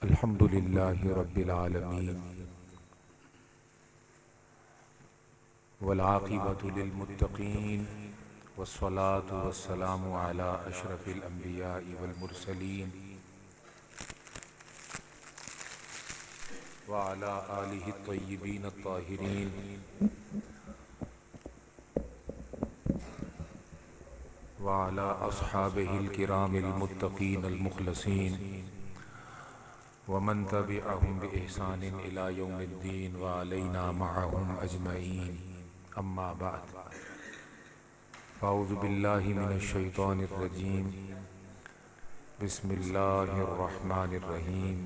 الحمد لله رب العالمين والعاقبة للمتقين والصلاة والسلام على أشرف الأنبياء والمرسلين وعلى آله الطيبين الطاهرين وعلى أصحابه الكرام المتقين المخلصين ومن تبعهم بإحسان إلى يوم الدين وعلينا معهم أجمعين أما بعد فأعوذ بالله من الشيطان الرجيم بسم الله الرحمن الرحيم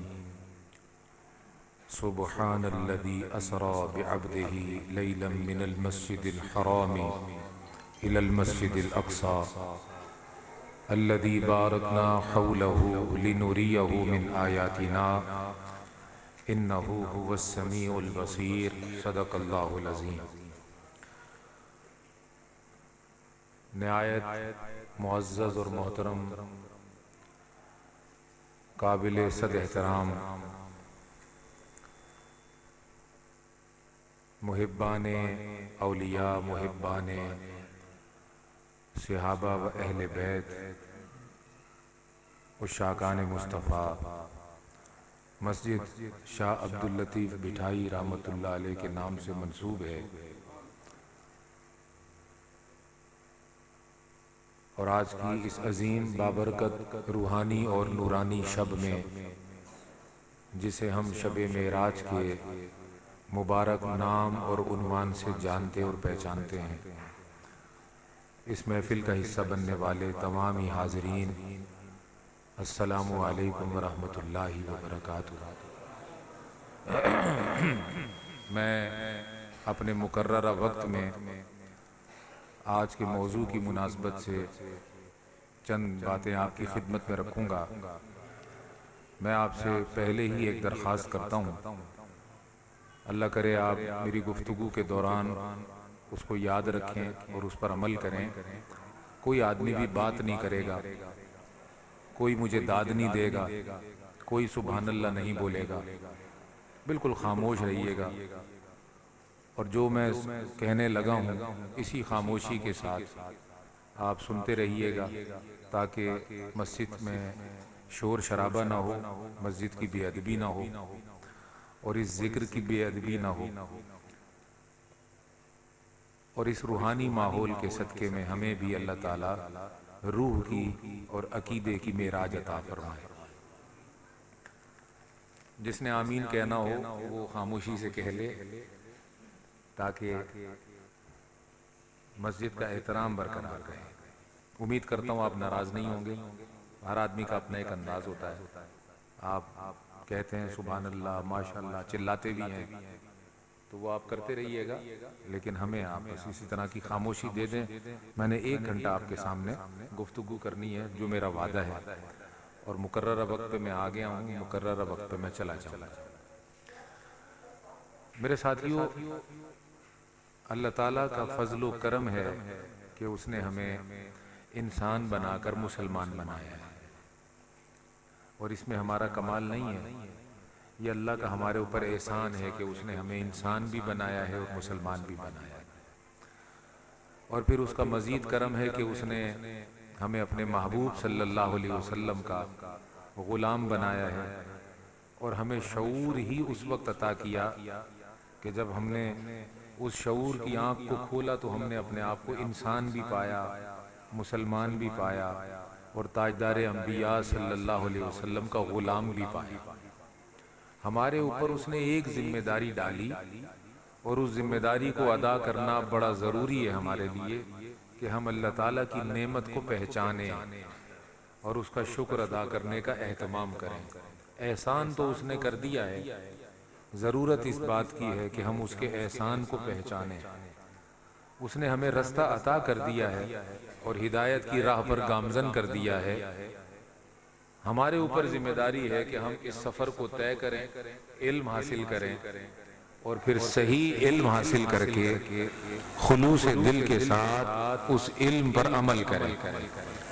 سبحان الذي أسرى بعبده ليلا من المسجد الحرام إلى المسجد الأقصى الذي باركنا حوله لنريه من آياتنا إنه هو السميع البصير صدق الله العظيم۔ نہایت معزز اور محترم قابل صد احترام محبان اولیاء، محبان صحابہ و اہل بیت، عشاقان مصطفیٰ، مسجد شاہ عبداللطیف بٹھائی رحمۃ اللہ علیہ کے نام سے منسوب ہے، اور آج کی اس عظیم بابرکت روحانی اور نورانی شب میں، جسے ہم شب معراج کے مبارک نام اور عنوان سے جانتے اور پہچانتے ہیں، اس محفل کا حصہ بننے والے تمام ہی حاضرین، السلام علیکم ورحمۃ اللہ وبرکاتہ۔ میں اپنے مقررہ وقت میں آج کے موضوع کی مناسبت سے چند باتیں آپ کی خدمت میں رکھوں گا۔ میں آپ سے پہلے ہی ایک درخواست کرتا ہوں، اللہ کرے آپ میری گفتگو کے دوران اس کو یاد رکھیں اور اس پر عمل کریں۔ کوئی آدمی بھی بات نہیں کرے گا، کوئی مجھے داد نہیں دے گا، کوئی سبحان اللہ نہیں بولے گا، بالکل خاموش رہیے گا، اور جو میں کہنے لگا ہوں اسی خاموشی کے ساتھ آپ سنتے رہیے گا، تاکہ مسجد میں شور شرابہ نہ ہو، مسجد کی بے ادبی نہ ہو، اور اس ذکر کی بے ادبی نہ ہو، اور اس روحانی ماحول کے صدقے میں ہمیں بھی اللہ تعالیٰ روح کی اور عقیدے کی معراج عطا فرمائے۔ جس نے آمین کہنا ہو وہ خاموشی سے کہہ لے، تاکہ مسجد کا احترام برقرار رہے۔ امید کرتا ہوں آپ ناراض نہیں ہوں گے، ہر آدمی کا اپنا ایک انداز ہوتا ہے، آپ کہتے ہیں سبحان اللہ، ماشاءاللہ، چلاتے بھی ہیں، تو وہ آپ کرتے رہیے گا، لیکن ہمیں آپ بس اسی طرح کی خاموشی دے دیں۔ میں نے 1 گھنٹہ آپ کے سامنے گفتگو کرنی ہے، جو میرا وعدہ ہے، اور مقررہ وقت پہ میں آ گیا ہوں، مقررہ وقت پہ میں چلا جاؤں گا۔ میرے ساتھیوں، اللہ تعالیٰ کا فضل و کرم ہے کہ اس نے ہمیں انسان بنا کر مسلمان بنایا ہے، اور اس میں ہمارا کمال نہیں ہے، یہ اللہ کا ہمارے اوپر احسان ہے کہ اس نے ہمیں انسان بھی بنایا ہے اور مسلمان بھی بنایا ہے، اور پھر اس کا مزید کرم ہے کہ اس نے ہمیں اپنے محبوب صلی اللہ علیہ وسلم کا غلام بنایا ہے، اور ہمیں شعور ہی اس وقت عطا کیا کہ جب ہم نے اس شعور کی آنکھ کو کھولا تو ہم نے اپنے آپ کو انسان بھی پایا، مسلمان بھی پایا، اور تاجدار انبیاء صلی اللہ علیہ وسلم کا غلام بھی پایا۔ ہمارے اوپر اس نے ایک ذمہ داری ڈالی، اور اس ذمہ داری کو ادا کرنا بڑا ضروری ہے ہمارے لیے، کہ ہم اللہ تعالیٰ کی نعمت کو پہچانیں اور اس کا شکر ادا کرنے کا اہتمام کریں۔ احسان تو اس نے کر دیا ہے، ضرورت اس بات کی ہے کہ ہم اس کے احسان کو پہچانیں۔ اس نے ہمیں رستہ عطا کر دیا ہے اور ہدایت کی راہ پر گامزن کر دیا ہے۔ ہمارے اوپر ذمہ داری ہے کہ ہم اس سفر کو طے کریں، علم حاصل کریں، اور پھر صحیح علم حاصل کر کے خلوص دل کے ساتھ اس علم پر عمل کریں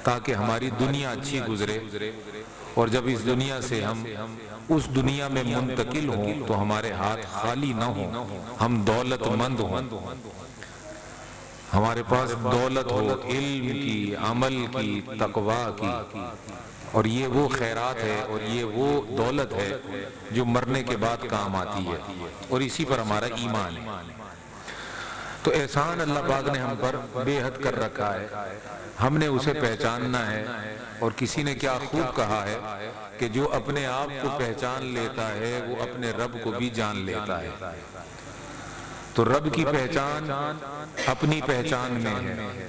تاکہ ہماری دنیا اچھی گزرے، اور جب اس دنیا سے ہم اس دنیا میں منتقل ہوں تو ہمارے ہاتھ خالی نہ ہوں، ہم دولت مند ہوں، ہمارے پاس دولت ہو علم کی، عمل کی، تقوی کی، اور یہ وہ خیرات ہے اور یہ وہ دولت ہے جو مرنے کے بعد کام آتی ہے، اور اسی پر ہمارا ایمان ہے۔ تو احسان اللہ پاک نے ہم پر بے حد کر رکھا ہے، ہم نے اسے پہچاننا ہے۔ اور کسی نے کیا خوب کہا ہے کہ جو اپنے آپ کو پہچان لیتا ہے وہ اپنے رب کو بھی جان لیتا ہے۔ تو رب کی پہچان اپنی پہچان میں ہے،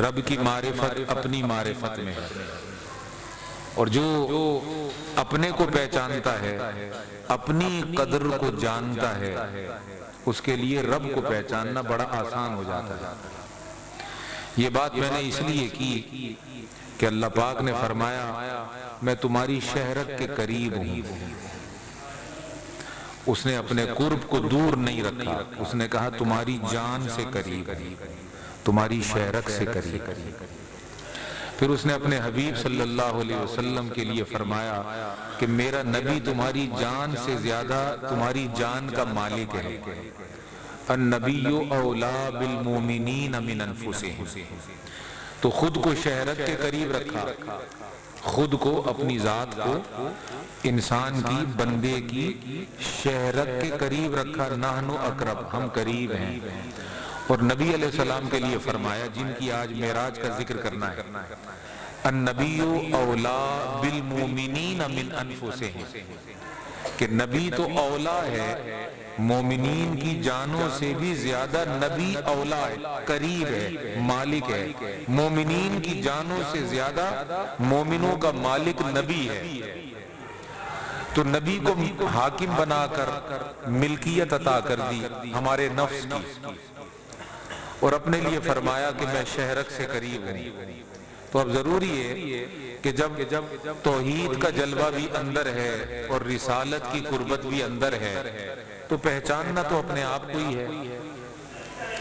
رب کی معرفت اپنی معرفت میں ہے، اور جو اپنے کو پہچانتا ہے، اپنی قدر کو جانتا ہے، اس کے لیے رب کو پہچاننا بڑا آسان ہو جاتا ہے۔ یہ بات میں نے اس لیے کی کہ اللہ پاک نے فرمایا میں تمہاری شہرت کے قریب ہوں۔ اس نے اپنے قرب کو دور نہیں رکھا، اس نے کہا تمہاری جان سے قریب ہے، تمہاری شہرت سے قریب۔ پھر اس نے اپنے حبیب صلی اللہ علیہ وسلم کے لیے فرمایا کہ میرا نبی تمہاری جان سے زیادہ تمہاری جان کا مالک ہے، النبی اولا بالمومنین من انفسہم۔ تو خود کو شہرت کے قریب رکھا، خود کو اپنی ذات کو انسان کی، بندے کی شہرت کے قریب رکھا، نحن اقرب، ہم قریب ہیں۔ اور نبی علیہ السلام کے لیے فرمایا جن کی آج معراج کا ذکر کرنا ہے، النبی اولا بالمومنین من انفسہم، کہ نبی تو اولا ہے، مومنین کی جانوں سے بھی زیادہ نبی اولا ہے، قریب ہے، مالک ہے۔ مومنین کی جانوں سے زیادہ مومنوں کا مالک نبی ہے۔ تو نبی کو حاکم بنا کر ملکیت عطا کر دی ہمارے نفس کی، اور اپنے لیے فرمایا کہ میں شہرت سے قریب ہوں۔ تو اب ضروری ہے کہ جب توحید کا جلوہ بھی اندر ہے اور رسالت کی قربت بھی اندر ہے تو پہچاننا تو اپنے آپ کو ہی ہے۔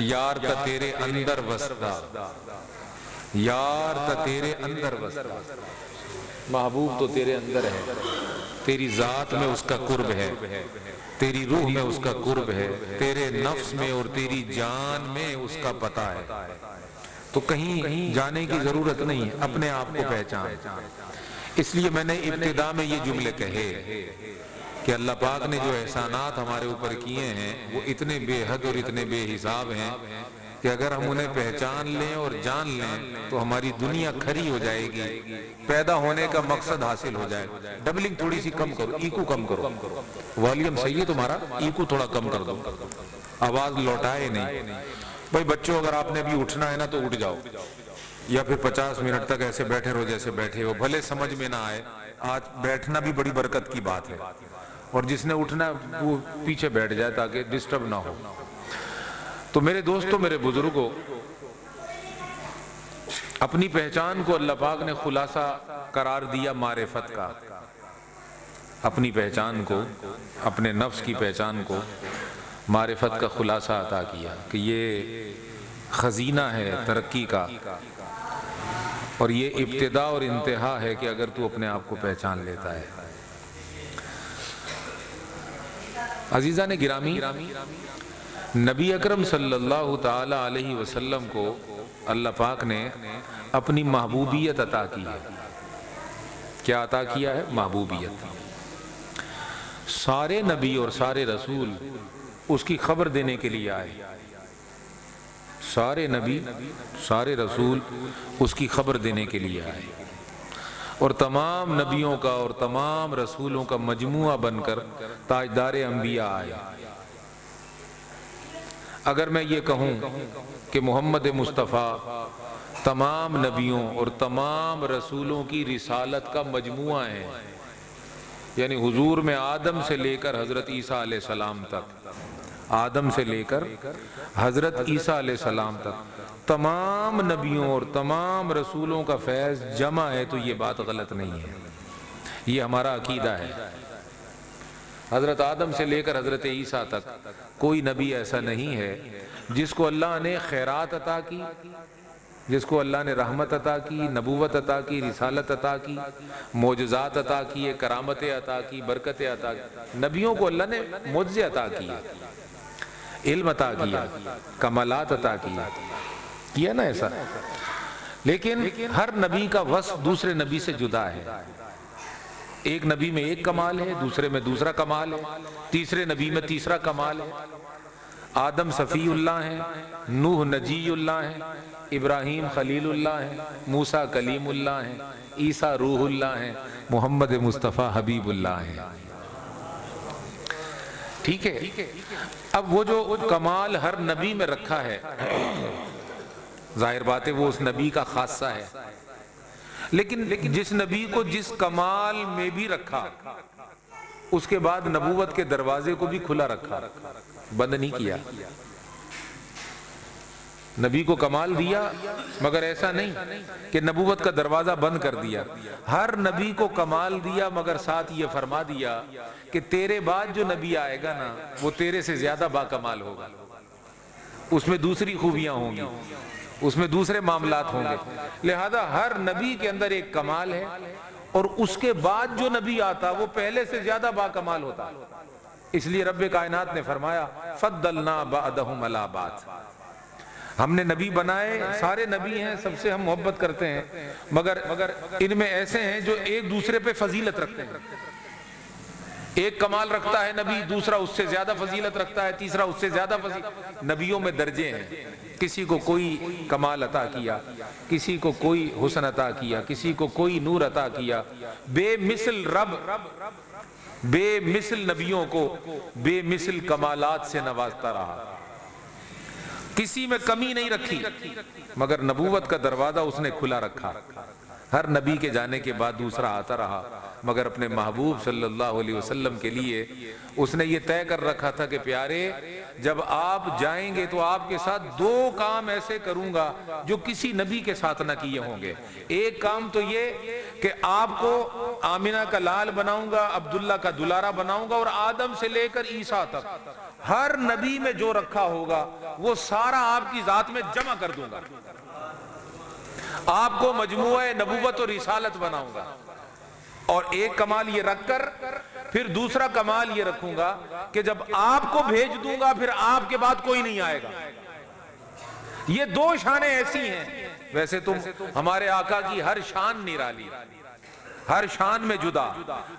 یار تا تیرے اندر وسطا، یار تا تیرے اندر وسطا، محبوب تو تیرے اندر ہے، تیری ذات میں اس کا قرب ہے، تیری روح میں اس کا قرب ہے، تیرے نفس میں اور تیری جان میں اس کا پتہ ہے۔ تو کہیں جانے کی ضرورت نہیں، اپنے آپ کو پہچان۔ اس لیے میں نے ابتدا میں یہ جملے کہے کہ اللہ پاک نے جو احسانات ہمارے اوپر کیے ہیں وہ اتنے بے حد اور اتنے بے حساب ہیں کہ اگر ہم انہیں پہچان لیں اور جان لیں تو ہماری دنیا کھری ہو جائے گی، پیدا ہونے کا مقصد حاصل ہو جائے گا۔ ڈبلنگ تھوڑی سی کم کرو، ایکو کم کرو، والیوم صحیح ہے تمہارا، ایکو تھوڑا کم کر دو، آواز لوٹائے نہیں۔ بھائی بچوں اگر آپ نے بھی اٹھنا ہے نا تو اٹھ جاؤ، یا پھر 50 منٹ تک ایسے بیٹھے رہو جیسے بیٹھے ہو، بھلے سمجھ میں نہ آئے، آج بیٹھنا بھی بڑی برکت کی بات ہے، اور جس نے اٹھنا وہ پیچھے بیٹھ جائے تاکہ ڈسٹرب نہ ہو۔ تو میرے دوستوں، میرے بزرگوں، اپنی پہچان کو اللہ پاک نے خلاصہ قرار دیا معرفت کا، اپنی پہچان کو، اپنے نفس کی پہچان کو معرفت کا خلاصہ عطا کیا کہ یہ خزینہ ہے ترقی کا، اور یہ ابتدا اور انتہا ہے کہ اگر تو اپنے آپ کو پہچان لیتا ہے۔ عزیزان گرامی، نبی اکرم صلی اللہ تعالی علیہ وسلم کو اللہ پاک نے اپنی محبوبیت عطا کی ہے۔ کیا عطا کیا ہے؟ محبوبیت۔ سارے نبی اور سارے رسول اس کی خبر دینے کے لیے آئے، سارے نبی سارے رسول اس کی خبر دینے کے لیے آئے، اور تمام نبیوں کا اور تمام رسولوں کا مجموعہ بن کر تاجدار انبیاء آئے۔ اگر میں یہ کہوں کہ محمد مصطفیٰ تمام نبیوں اور تمام رسولوں کی رسالت کا مجموعہ ہے، یعنی حضور میں آدم سے لے کر حضرت عیسیٰ علیہ السلام تک، آدم سے لے کر حضرت عیسیٰ علیہ السلام تک تمام نبیوں اور تمام رسولوں کا فیض جمع ہے، تو یہ بات غلط نہیں ہے، یہ ہمارا عقیدہ ہے۔ حضرت آدم سے لے کر حضرت عیسیٰ تک کوئی نبی ایسا نہیں ہے جس کو اللہ نے خیرات عطا کی، جس کو اللہ نے رحمت عطا کی، نبوت عطا کی، رسالت عطا کی، معجزات عطا کیے، کرامتیں عطا کی، برکتیں عطا کی۔ نبیوں کو اللہ نے معجزے عطا کیے، علم عطا کیا، کمالات عطا کیا نا ایسا۔ لیکن ہر نبی کا وصف دوسرے نبی سے جدا ہے۔ ایک نبی میں ایک کمال ہے، دوسرے میں دوسرا کمال ہے، تیسرے نبی میں تیسرا کمال ہے۔ آدم صفی اللہ ہیں، نوح نجی اللہ ہیں، ابراہیم خلیل اللہ ہیں، موسیٰ کلیم اللہ ہیں، عیسیٰ روح اللہ ہیں، محمد مصطفیٰ حبیب اللہ ہیں۔ ٹھیک ہے، اب وہ جو کمال ہر نبی میں رکھا ہے، ظاہر بات ہے وہ اس نبی کا خاصہ ہے، لیکن جس نبی کو جس کمال میں بھی رکھا، اس کے بعد نبوت کے دروازے کو بھی کھلا رکھا، بند نہیں کیا۔ نبی کو کمال دیا مگر ایسا نہیں کہ نبوت کا دروازہ بند کر دیا۔ ہر نبی کو کمال دیا مگر ساتھ یہ فرما دیا کہ تیرے بعد جو نبی آئے گا نا وہ تیرے سے زیادہ باکمال ہوگا، اس میں دوسری خوبیاں ہوں گی، اس میں دوسرے معاملات ہوں گے۔ لہذا ہر نبی کے اندر ایک کمال ہے، اور اس کے بعد جو نبی آتا وہ پہلے سے زیادہ باکمال ہوتا۔ اس لیے رب کائنات نے فرمایا فضلنا بعدهم علی بعض، ہم نے نبی بنائے، سارے نبی ہیں، سب سے ہم محبت کرتے ہیں، مگر ان میں ایسے ہیں جو ایک دوسرے پہ فضیلت رکھتے ہیں۔ ایک کمال رکھتا ہے نبی، دوسرا اس سے زیادہ فضیلت رکھتا ہے، تیسرا اس سے زیادہ فضیلت۔ نبیوں میں درجے ہیں، کسی کو کوئی کمال عطا کیا، کسی کو کوئی حسن عطا کیا، کسی کو کوئی نور عطا کیا۔ بے مثل رب بے مثل نبیوں کو بے مثل کمالات سے نوازتا رہا، کسی میں کمی نہیں رکھی، مگر نبوت کا دروازہ اس نے کھلا رکھا۔ ہر نبی کے جانے کے بعد دوسرا آتا رہا، مگر اپنے محبوب صلی اللہ علیہ وسلم کے لیے اس نے یہ طے کر رکھا تھا کہ پیارے جب آپ جائیں گے تو آپ کے ساتھ دو کام ایسے کروں گا جو کسی نبی کے ساتھ نہ کیے ہوں گے۔ ایک کام تو یہ کہ آپ کو آمنہ کا لال بناؤں گا، عبداللہ کا دلارہ بناؤں گا، اور آدم سے لے کر عیسیٰ تک ہر نبی میں جو رکھا ہوگا وہ سارا آپ کی ذات میں جمع کر دوں گا، آپ کو مجموعہ نبوت اور رسالت بناؤں گا۔ اور ایک کمال یہ رکھ کر پھر دوسرا کمال یہ رکھوں گا کہ جب آپ کو بھیج دوں گا پھر آپ کے بعد کوئی نہیں آئے گا۔ یہ دو شانیں ایسی ہیں، ویسے تم ہمارے آقا کی ہر شان نرالی، ہر شان میں جدا،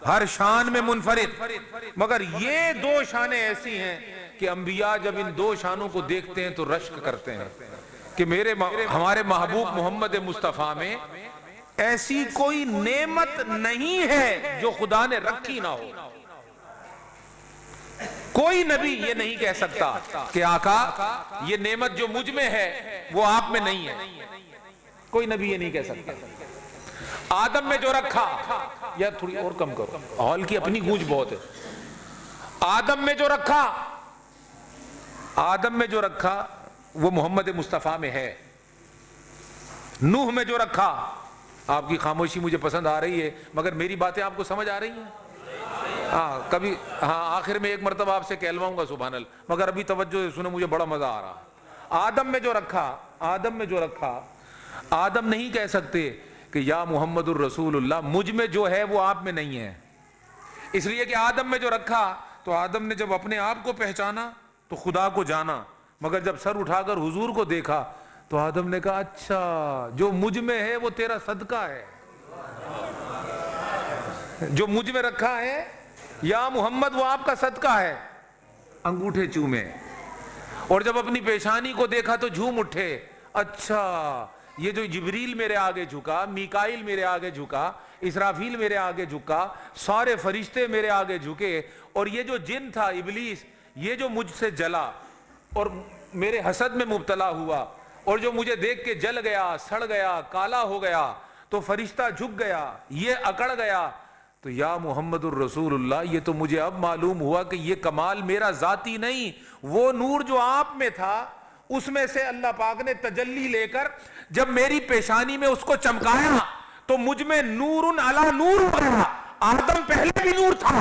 ہر شان میں منفرد، مگر یہ دو شانیں ایسی ہیں کہ انبیاء جب ان دو شانوں کو دیکھتے ہیں تو رشک کرتے ہیں کہ ہمارے محبوب محمد مصطفیٰ میں ایسی کوئی نعمت نہیں ہے جو خدا نے رکھی نہ ہو۔ کوئی نبی یہ نہیں کہہ سکتا کہ آقا یہ نعمت جو مجھ میں ہے وہ آپ میں نہیں ہے، کوئی نبی یہ نہیں کہہ سکتا۔ آدم میں جو رکھا، یا تھوڑی اور کم کرو، ہال کی اپنی گونج بہت ہے۔ آدم میں جو رکھا، آدم میں جو رکھا وہ محمد مصطفیٰ میں ہے۔ نوح میں جو رکھا، آپ کی خاموشی مجھے پسند آ رہی ہے مگر میری باتیں آپ کو سمجھ آ رہی ہیں؟ کبھی آخر میں ایک مرتبہ آپ سے کہلواؤں گا سبحان اللہ، مگر ابھی توجہ سنیں، مجھے بڑا مزہ آ رہا۔ آدم میں جو رکھا، آدم میں جو رکھا، آدم نہیں کہہ سکتے کہ یا محمد الرسول اللہ مجھ میں جو ہے وہ آپ میں نہیں ہے، اس لیے کہ آدم میں جو رکھا تو آدم نے جب اپنے آپ کو پہچانا تو خدا کو جانا، مگر جب سر اٹھا کر حضور کو دیکھا تو آدم نے کہا اچھا جو مجھ میں ہے وہ تیرا صدقہ ہے، جو مجھ میں رکھا ہے یا محمد وہ آپ کا صدقہ ہے۔ انگوٹھے چومے، اور جب اپنی پیشانی کو دیکھا تو جھوم اٹھے، اچھا یہ جو جبریل میرے آگے جھکا، میکائیل میرے آگے جھکا، اسرافیل میرے آگے جھکا، سارے فرشتے میرے آگے جھکے، اور یہ جو جن تھا ابلیس یہ جو مجھ سے جلا اور میرے حسد میں مبتلا ہوا اور جو مجھے دیکھ کے جل گیا، سڑ گیا، کالا ہو گیا، تو فرشتہ جھک گیا، یہ اکڑ گیا، تو یا محمد الرسول اللہ یہ تو مجھے اب معلوم ہوا کہ یہ کمال میرا ذاتی نہیں، وہ نور جو آپ میں تھا اس میں سے اللہ پاک نے تجلی لے کر جب میری پیشانی میں اس کو چمکایا تو مجھ میں نور علی نور ہو گیا۔ آدم پہلے بھی نور تھا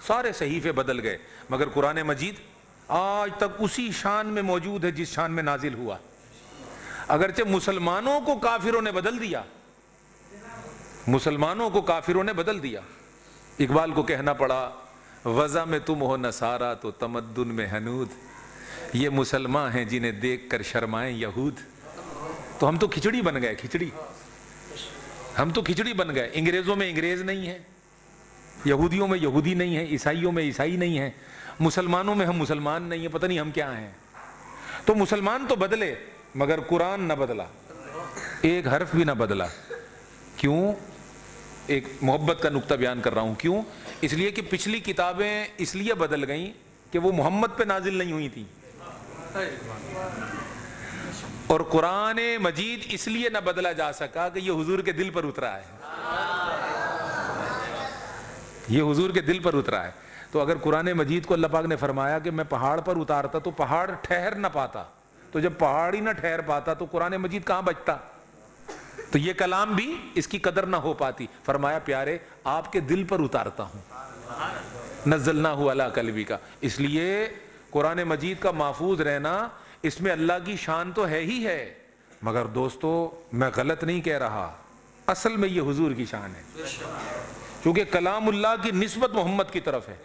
سارے صحیفے بدل گئے، مگر قرآن مجید آج تک اسی شان میں موجود ہے جس شان میں نازل ہوا۔ اگرچہ مسلمانوں کو کافروں نے بدل دیا، مسلمانوں کو کافروں نے بدل دیا۔ اقبال کو کہنا پڑا وضع میں تم ہو نصارہ تو تمدن میں حنود، یہ مسلمان ہیں جنہیں دیکھ کر شرمائیں یہود۔ تو ہم تو کھچڑی بن گئے، کھچڑی، ہم تو کھچڑی بن گئے۔ انگریزوں میں انگریز نہیں ہے، یہودیوں میں یہودی نہیں ہے، عیسائیوں میں عیسائی نہیں ہے، مسلمانوں میں ہم مسلمان نہیں ہیں، پتہ نہیں ہم کیا ہیں۔ تو مسلمان تو بدلے مگر قرآن نہ بدلا، ایک حرف بھی نہ بدلا۔ کیوں؟ ایک محبت کا نقطہ بیان کر رہا ہوں، کیوں؟ اس لیے کہ پچھلی کتابیں اس لیے بدل گئیں کہ وہ محمد پہ نازل نہیں ہوئی تھیں، اور قرآن مجید اس لیے نہ بدلا جا سکا کہ یہ حضور کے دل پر اترا ہے، یہ حضور کے دل پر اترا ہے۔ تو اگر قرآن مجید کو اللہ پاک نے فرمایا کہ میں پہاڑ پر اتارتا تو پہاڑ ٹھہر نہ پاتا، تو جب پہاڑ ہی نہ ٹھہر پاتا تو قرآن مجید کہاں بچتا؟ تو یہ کلام بھی اس کی قدر نہ ہو پاتی۔ فرمایا پیارے آپ کے دل پر اتارتا ہوں، نزلناہ علی قلبک۔ اس لیے قرآن مجید کا محفوظ رہنا، اس میں اللہ کی شان تو ہے ہی ہے، مگر دوستو میں غلط نہیں کہہ رہا، اصل میں یہ حضور کی شان ہے، کیونکہ کلام اللہ کی نسبت محمد کی طرف ہے۔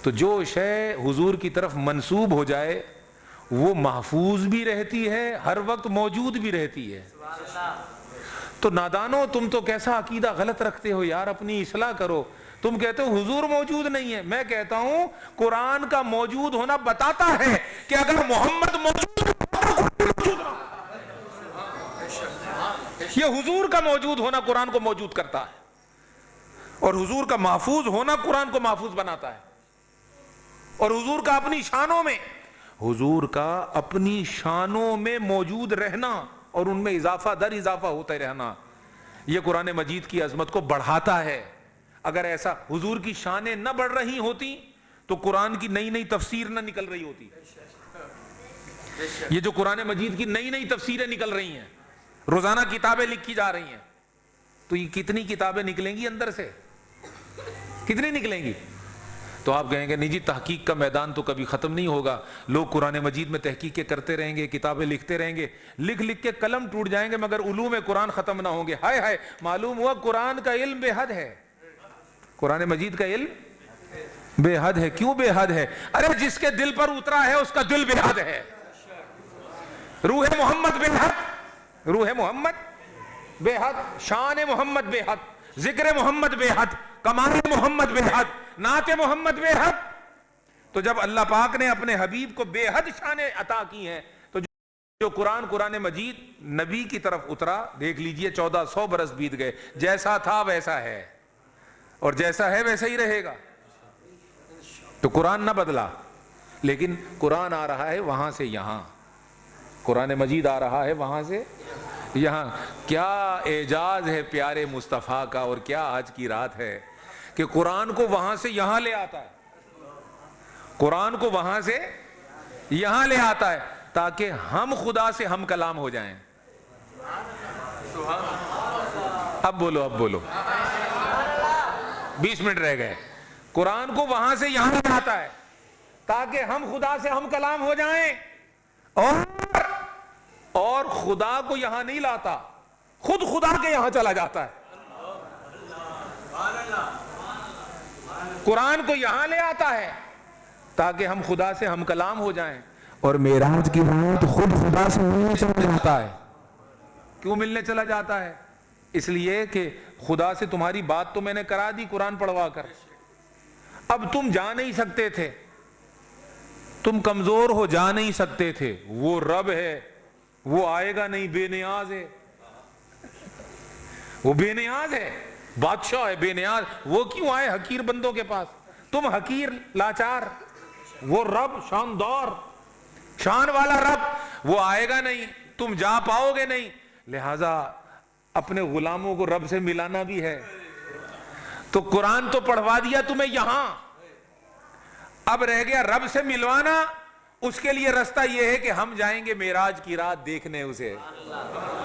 تو جو شے حضور کی طرف منسوب ہو جائے وہ محفوظ بھی رہتی ہے، ہر وقت موجود بھی رہتی ہے۔ تو نادانو تم تو کیسا عقیدہ غلط رکھتے ہو یار، اپنی اصلاح کرو۔ تم کہتے ہو حضور موجود نہیں ہے، میں کہتا ہوں قرآن کا موجود ہونا بتاتا ہے کہ اگر محمد موجود ہو، یہ حضور کا موجود ہونا قرآن کو موجود کرتا ہے، اور حضور کا محفوظ ہونا قرآن کو محفوظ بناتا ہے، اور حضور کا اپنی شانوں میں، حضور کا اپنی شانوں میں موجود رہنا اور ان میں اضافہ در اضافہ ہوتا رہنا، یہ قرآن مجید کی عظمت کو بڑھاتا ہے۔ اگر ایسا حضور کی شانیں نہ بڑھ رہی ہوتی تو قرآن کی نئی نئی تفسیر نہ نکل رہی ہوتی۔ یہ جو قرآن مجید کی نئی نئی تفسیریں نکل رہی ہیں، روزانہ کتابیں لکھی جا رہی ہیں، تو یہ کتنی کتابیں نکلیں گی اندر سے، کتنی نکلیں گی؟ تو آپ کہیں گے نہیں جی تحقیق کا میدان تو کبھی ختم نہیں ہوگا، لوگ قرآن مجید میں تحقیقیں کرتے رہیں گے، کتابیں لکھتے رہیں گے، لکھ لکھ کے قلم ٹوٹ جائیں گے مگر علوم قرآن ختم نہ ہوں گے۔ ہائے ہائے، معلوم ہوا قرآن کا علم بے حد ہے، قرآن مجید کا علم بے حد ہے۔ کیوں بے حد ہے؟ ارے جس کے دل پر اترا ہے اس کا دل بے حد ہے۔ روح محمد بے حد، روح محمد بے حد، شان محمد بے حد، ذکر محمد بے حد، کمال محمد بے حد، نعت محمد بے حد۔ تو جب اللہ پاک نے اپنے حبیب کو بے حد شانیں عطا کی ہیں، تو جو قرآن مجید نبی کی طرف اترا، دیکھ لیجئے 1400 برس بیت گئے، جیسا تھا ویسا ہے، اور جیسا ہے ویسا ہی رہے گا۔ تو قرآن نہ بدلا، لیکن قرآن آ رہا ہے وہاں سے یہاں، قرآن مجید آ رہا ہے وہاں سے یہاں۔ کیا اعجاز ہے پیارے مصطفیٰ کا، اور کیا آج کی رات ہے کہ قرآن کو وہاں سے یہاں لے آتا ہے، قرآن کو وہاں سے یہاں لے آتا ہے تاکہ ہم خدا سے ہم کلام ہو جائیں۔ اب بولو، اب بولو، 20 منٹ رہ گئے۔ قرآن کو وہاں سے یہاں لے آتا ہے تاکہ ہم خدا سے ہم کلام ہو جائیں، اور خدا کو یہاں نہیں لاتا، خود خدا کے یہاں چلا جاتا ہے۔ قرآن کو یہاں لے آتا ہے تاکہ ہم خدا سے ہم کلام ہو جائیں، اور معراج کی رات خود خدا سے ملنے چلا جاتا ہے۔ کیوں ملنے چلا جاتا ہے؟ اس لیے کہ خدا سے تمہاری بات تو میں نے کرا دی قرآن پڑھوا کر، اب تم جا نہیں سکتے تھے، تم کمزور ہو، جا نہیں سکتے تھے، وہ رب ہے، وہ آئے گا نہیں، بے نیاز ہے، وہ بے نیاز ہے، بادشاہ ہے، بے نیاز، وہ کیوں آئے حقیر بندوں کے پاس؟ تم حقیر لاچار، وہ رب شاندار شان والا رب وہ آئے گا نہیں، تم جا پاؤ گے نہیں، لہذا اپنے غلاموں کو رب سے ملانا بھی ہے، تو قرآن تو پڑھوا دیا تمہیں یہاں، اب رہ گیا رب سے ملوانا۔ اس کے لیے رستہ یہ ہے کہ ہم جائیں گے معراج کی رات دیکھنے اسے،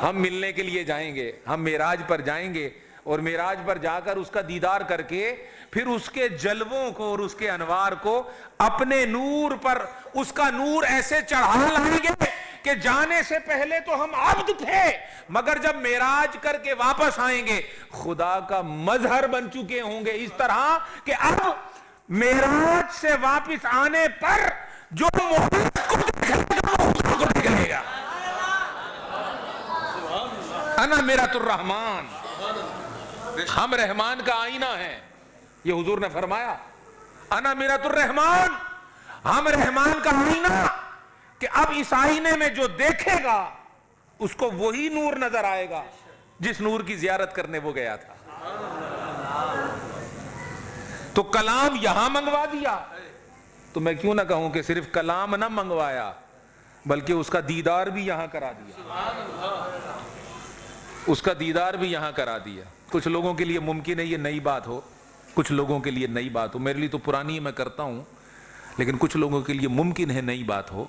ہم ملنے کے لیے جائیں گے، ہم معراج پر جائیں گے، اور معراج پر جا کر اس کا دیدار کر کے پھر اس کے جلووں کو اور اس کے انوار کو اپنے نور پر اس کا نور ایسے چڑھا لائیں گے کہ جانے سے پہلے تو ہم عبد تھے، مگر جب معراج کر کے واپس آئیں گے خدا کا مظہر بن چکے ہوں گے، اس طرح کہ اب معراج سے واپس آنے پر جو محمد کو دیکھے گا وہ خدا کو دیکھ لے گا۔ انا میرۃ الرحمن، ہم رحمان کا آئینہ ہیں، یہ حضور نے فرمایا انا میرۃ الرحمن، ہم رحمان کا آئینہ، کہ اب اس آئینے میں جو دیکھے گا اس کو وہی نور نظر آئے گا جس نور کی زیارت کرنے وہ گیا تھا۔ تو کلام یہاں منگوا دیا، تو میں کیوں نہ کہوں کہ صرف کلام نہ منگوایا بلکہ اس کا دیدار بھی یہاں کرا دیا، اس کا دیدار بھی یہاں کرا دیا۔ کچھ لوگوں کے لیے ممکن ہے یہ نئی بات ہو، کچھ لوگوں کے لیے نئی بات ہو، میرے لیے تو پرانی میں کرتا ہوں، لیکن کچھ لوگوں کے لیے ممکن ہے نئی بات ہو،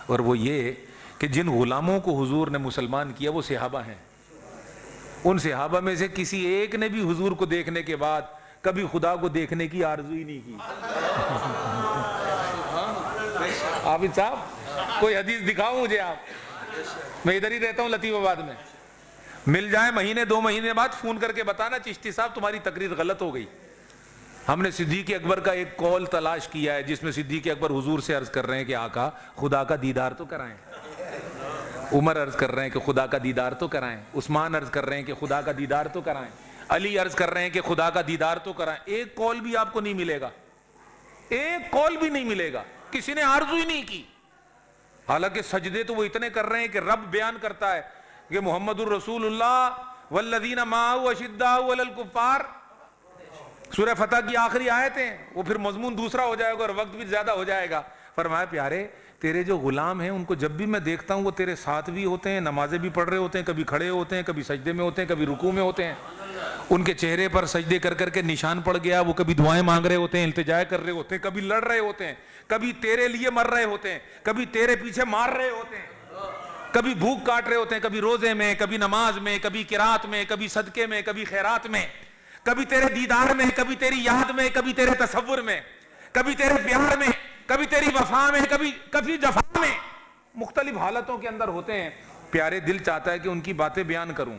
اور وہ یہ کہ جن غلاموں کو حضور نے مسلمان کیا وہ صحابہ ہیں۔ ان صحابہ میں سے کسی ایک نے بھی حضور کو دیکھنے کے بعد کبھی خدا کو دیکھنے کی آرزو ہی نہیں کی۔ عابد صاحب کوئی حدیث دکھاؤ مجھے، آپ، میں ادھر ہی رہتا ہوں لطیف آباد میں، مل جائے مہینے 2 مہینے بعد فون کر کے بتانا چشتی صاحب تمہاری تقریر غلط ہو گئی۔ ہم نے صدیق اکبر کا ایک قول تلاش کیا ہے جس میں صدیق اکبر حضور سے عرض کر رہے ہیں کہ آقا خدا کا دیدار تو کرائیں، عمر عرض کر رہے ہیں کہ خدا کا دیدار تو کرائیں، عثمان عرض کر رہے ہیں کہ خدا کا دیدار تو کرائیں، علی عرض کر رہے ہیں کہ خدا کا دیدار تو کرائیں۔ ایک قول بھی آپ کو نہیں ملے گا، ایک قول بھی نہیں ملے گا، کسی نے آرزو ہی نہیں کی۔ حالانکہ سجدے تو وہ اتنے کر رہے ہیں کہ رب بیان کرتا ہے کہ محمد الرسول اللہ والذین معہ اشداء علی الکفار، سورہ فتح کی آخری آیتیں، وہ پھر مضمون دوسرا ہو جائے گا اور وقت بھی زیادہ ہو جائے گا۔ فرمایا پیارے تیرے جو غلام ہیں ان کو جب بھی میں دیکھتا ہوں وہ تیرے ساتھ بھی ہوتے ہیں، نمازیں بھی پڑھ رہے ہوتے ہیں، کبھی کھڑے ہوتے ہیں، کبھی سجدے میں ہوتے ہیں، کبھی رکوع میں ہوتے ہیں، ان کے چہرے پر سجدے کر کر کے نشان پڑ گیا، وہ کبھی دعائیں مانگ رہے ہوتے ہیں، التجا کر رہے ہوتے ہیں، کبھی لڑ رہے ہوتے ہیں، کبھی تیرے لیے مر رہے ہوتے ہیں، کبھی تیرے پیچھے مار رہے ہوتے ہیں، کبھی بھوک کاٹ رہے ہوتے ہیں، کبھی روزے میں، کبھی نماز میں، کبھی قرات میں، کبھی صدقے میں، کبھی خیرات میں، کبھی تیرے دیدار میں، کبھی تیری یاد میں، کبھی تیرے تصور میں، کبھی تیرے پیار میں، کبھی تیری وفا میں، کبھی جفا میں، مختلف حالتوں کے اندر ہوتے ہیں۔ پیارے دل چاہتا ہے کہ ان کی باتیں بیان کروں،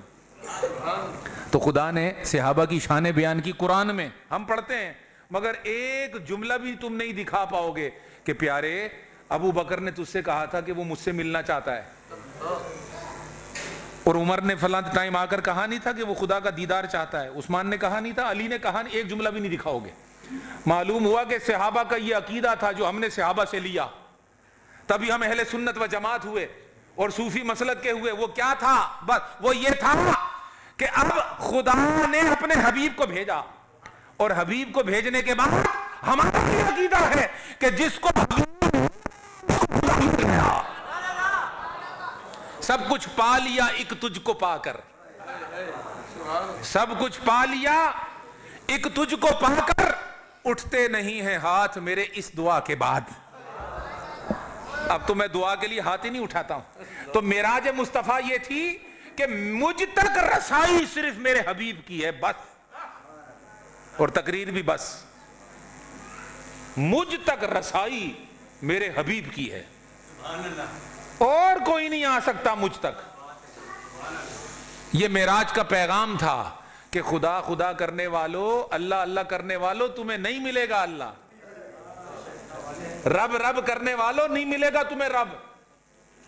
تو خدا نے صحابہ کی شان بیان کی قرآن میں، ہم پڑھتے ہیں مگر ایک جملہ بھی تم نہیں دکھا پاؤ گے کہ پیارے ابو بکر نے تجھ سے کہا تھا کہ وہ مجھ سے ملنا چاہتا ہے، اور عمر نے فلاں ٹائم آ کر کہا نہیں تھا کہ وہ خدا کا دیدار چاہتا ہے، عثمان نے کہا نہیں تھا، علی نے کہا نہیں، ایک جملہ بھی نہیں دکھاؤ گے۔ معلوم ہوا کہ صحابہ کا یہ عقیدہ تھا جو ہم نے صحابہ سے لیا، تبھی ہم اہل سنت و جماعت ہوئے اور صوفی مسلک کے ہوئے۔ وہ کیا تھا؟ بس وہ یہ تھا کہ اب خدا نے اپنے حبیب کو بھیجا، اور حبیب کو بھیجنے کے بعد ہمارا یہ عقیدہ ہے کہ جس کو سب کچھ پا لیا ایک تجھ کو پا کر، سب کچھ پا لیا ایک تجھ کو پا کر، اٹھتے نہیں ہیں ہاتھ میرے اس دعا کے بعد۔ اب تو میں دعا کے لیے ہاتھ ہی نہیں اٹھاتا ہوں۔ تو معراج مصطفیٰ یہ تھی کہ مجھ تک رسائی صرف میرے حبیب کی ہے، بس، اور تقریر بھی بس، مجھ تک رسائی میرے حبیب کی ہے، اور کوئی نہیں آ سکتا مجھ تک۔ یہ معراج کا پیغام تھا کہ خدا خدا کرنے والو، اللہ اللہ کرنے والو تمہیں نہیں ملے گا اللہ، رب رب کرنے والو نہیں ملے گا تمہیں رب،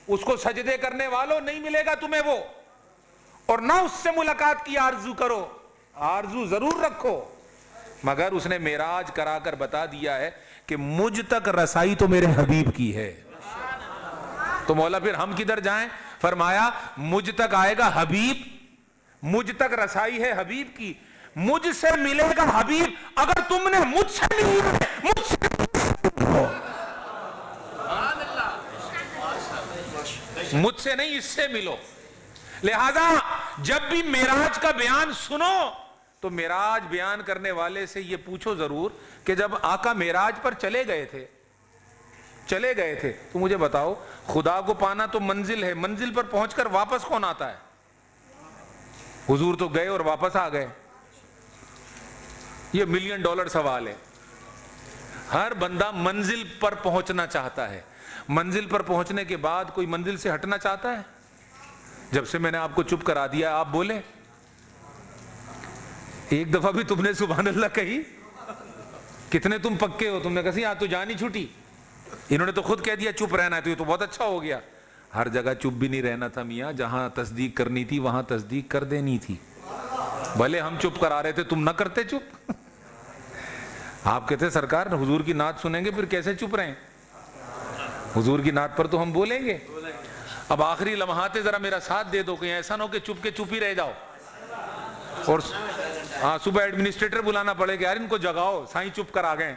اس کو سجدے کرنے والو نہیں ملے گا تمہیں وہ، اور نہ اس سے ملاقات کی آرزو کرو، آرزو ضرور رکھو، مگر اس نے معراج کرا کر بتا دیا ہے کہ مجھ تک رسائی تو میرے حبیب کی ہے۔ تو مولا پھر ہم کدھر جائیں؟ فرمایا مجھ تک آئے گا حبیب، مجھ تک رسائی ہے حبیب کی، مجھ سے ملے گا حبیب۔ اگر تم نے مجھ سے ملنا ہے، مجھ سے مجھ سے نہیں، اس سے ملو۔ لہذا جب بھی معراج کا بیان سنو تو معراج بیان کرنے والے سے یہ پوچھو ضرور کہ جب آقا معراج پر چلے گئے تھے تو مجھے بتاؤ، خدا کو پانا تو منزل ہے، منزل پر پہنچ کر واپس کون آتا ہے؟ حضور تو گئے اور واپس آ گئے، یہ $1,000,000 سوال ہے. ہر بندہ منزل پر پہنچنا چاہتا ہے. منزل پر پہنچنے کے بعد کوئی منزل سے ہٹنا چاہتا ہے؟ جب سے میں نے آپ کو چپ کرا دیا آپ بولے؟ ایک دفعہ بھی تم نے سبحان اللہ کہی؟ کتنے تم پکے ہو. تم نے کہا آج تو جان ہی چھوٹی. انہوں نے تو خود کہہ دیا چپ رہنا ہے, تو یہ تو بہت اچھا ہو گیا. ہر جگہ چپ بھی نہیں رہنا تھا میاں. جہاں تصدیق کرنی تھی وہاں تصدیق کر دینی تھی. بھلے ہم چپ کرا رہے تھے, تم نہ کرتے چپ. آپ کہتے سرکار حضور کی نعت سنیں گے پھر کیسے چپ رہیں؟ حضور کی نعت پر تو ہم بولیں گے. اب آخری لمحات ذرا میرا ساتھ دے دو, کہیں ایسا نہ ہو کہ چپ کے چپ ہی رہ جاؤ اور صبح ایڈمنسٹریٹر بلانا پڑے کہ یار ان کو جگاؤ, سائیں چپ کر آ گئے.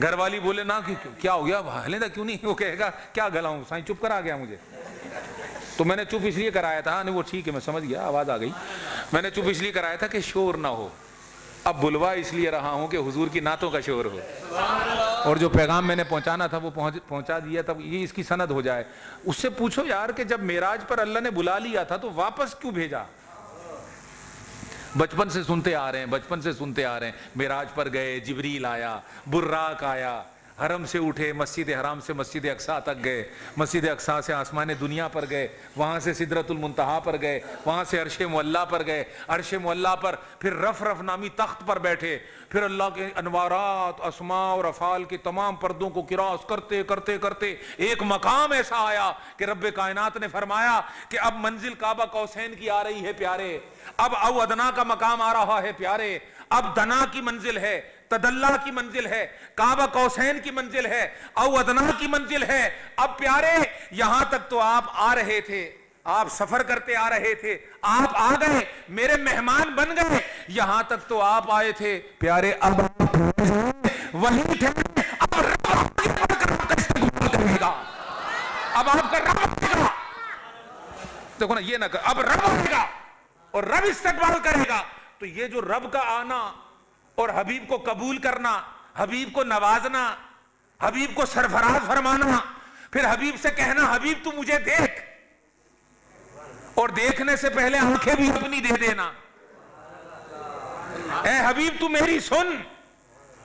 گھر والی بولے نا کیا ہو گیا ہلے کیوں نہیں, وہ کہے گا کیا گلاؤں, سائیں چپ کر آ گیا مجھے. تو میں نے چپ اس لیے کرایا تھا, نہیں وہ ٹھیک ہے میں سمجھ گیا, آواز آ گئی. میں نے چپ اس لیے کرایا تھا کہ شور نہ ہو. اب بلوا اس لیے رہا ہوں کہ حضور کی نعتوں کا شور ہو, اور جو پیغام میں نے پہنچانا تھا وہ پہنچا دیا. تب یہ اس کی سند ہو جائے. اس سے پوچھو یار کہ جب معراج پر اللہ نے بلا لیا تھا تو واپس کیوں بھیجا؟ بچپن سے سنتے آ رہے ہیں معراج پر گئے, جبریل آیا, براق آیا, حرم سے اٹھے, مسجد حرام سے مسجد اقصیٰ تک گئے, مسجد اقصیٰ سے آسمان دنیا پر گئے, وہاں سے سدرۃ المنتہا پر گئے, وہاں سے عرش معلیٰ پر گئے, عرش معلیٰ پر پھر رف رف نامی تخت پر بیٹھے, پھر اللہ کے انوارات, اسماء اور افعال کے تمام پردوں کو کراس کرتے کرتے کرتے ایک مقام ایسا آیا کہ رب کائنات نے فرمایا کہ اب منزل کعبہ قوسین کی آ رہی ہے پیارے, اب او ادنا کا مقام آ رہا ہے پیارے, اب دنا کی منزل ہے, تدلہ کی منزل ہے, کعبہ قوسین کی منزل ہے, او ادنا کی منزل ہے. اب پیارے یہاں تک تو آپ آ رہے تھے, آپ سفر کرتے آ رہے تھے, آپ آ گئے, میرے مہمان بن گئے. یہاں تک تو آپ آئے تھے پیارے, اب وہیں تھے, اب رب آپ کا استقبال کرے گا, اب آپ کا رب آئے گا. دیکھو نا, یہ نہ کر, اب رب آئے گا اور رب استقبال کرے گا. تو یہ جو رب کا آنا اور حبیب کو قبول کرنا, حبیب کو نوازنا, حبیب کو سرفراز فرمانا, پھر حبیب سے کہنا حبیب تو مجھے دیکھ, اور دیکھنے سے پہلے آنکھیں بھی اپنی دے دینا, اے حبیب تو میری سن,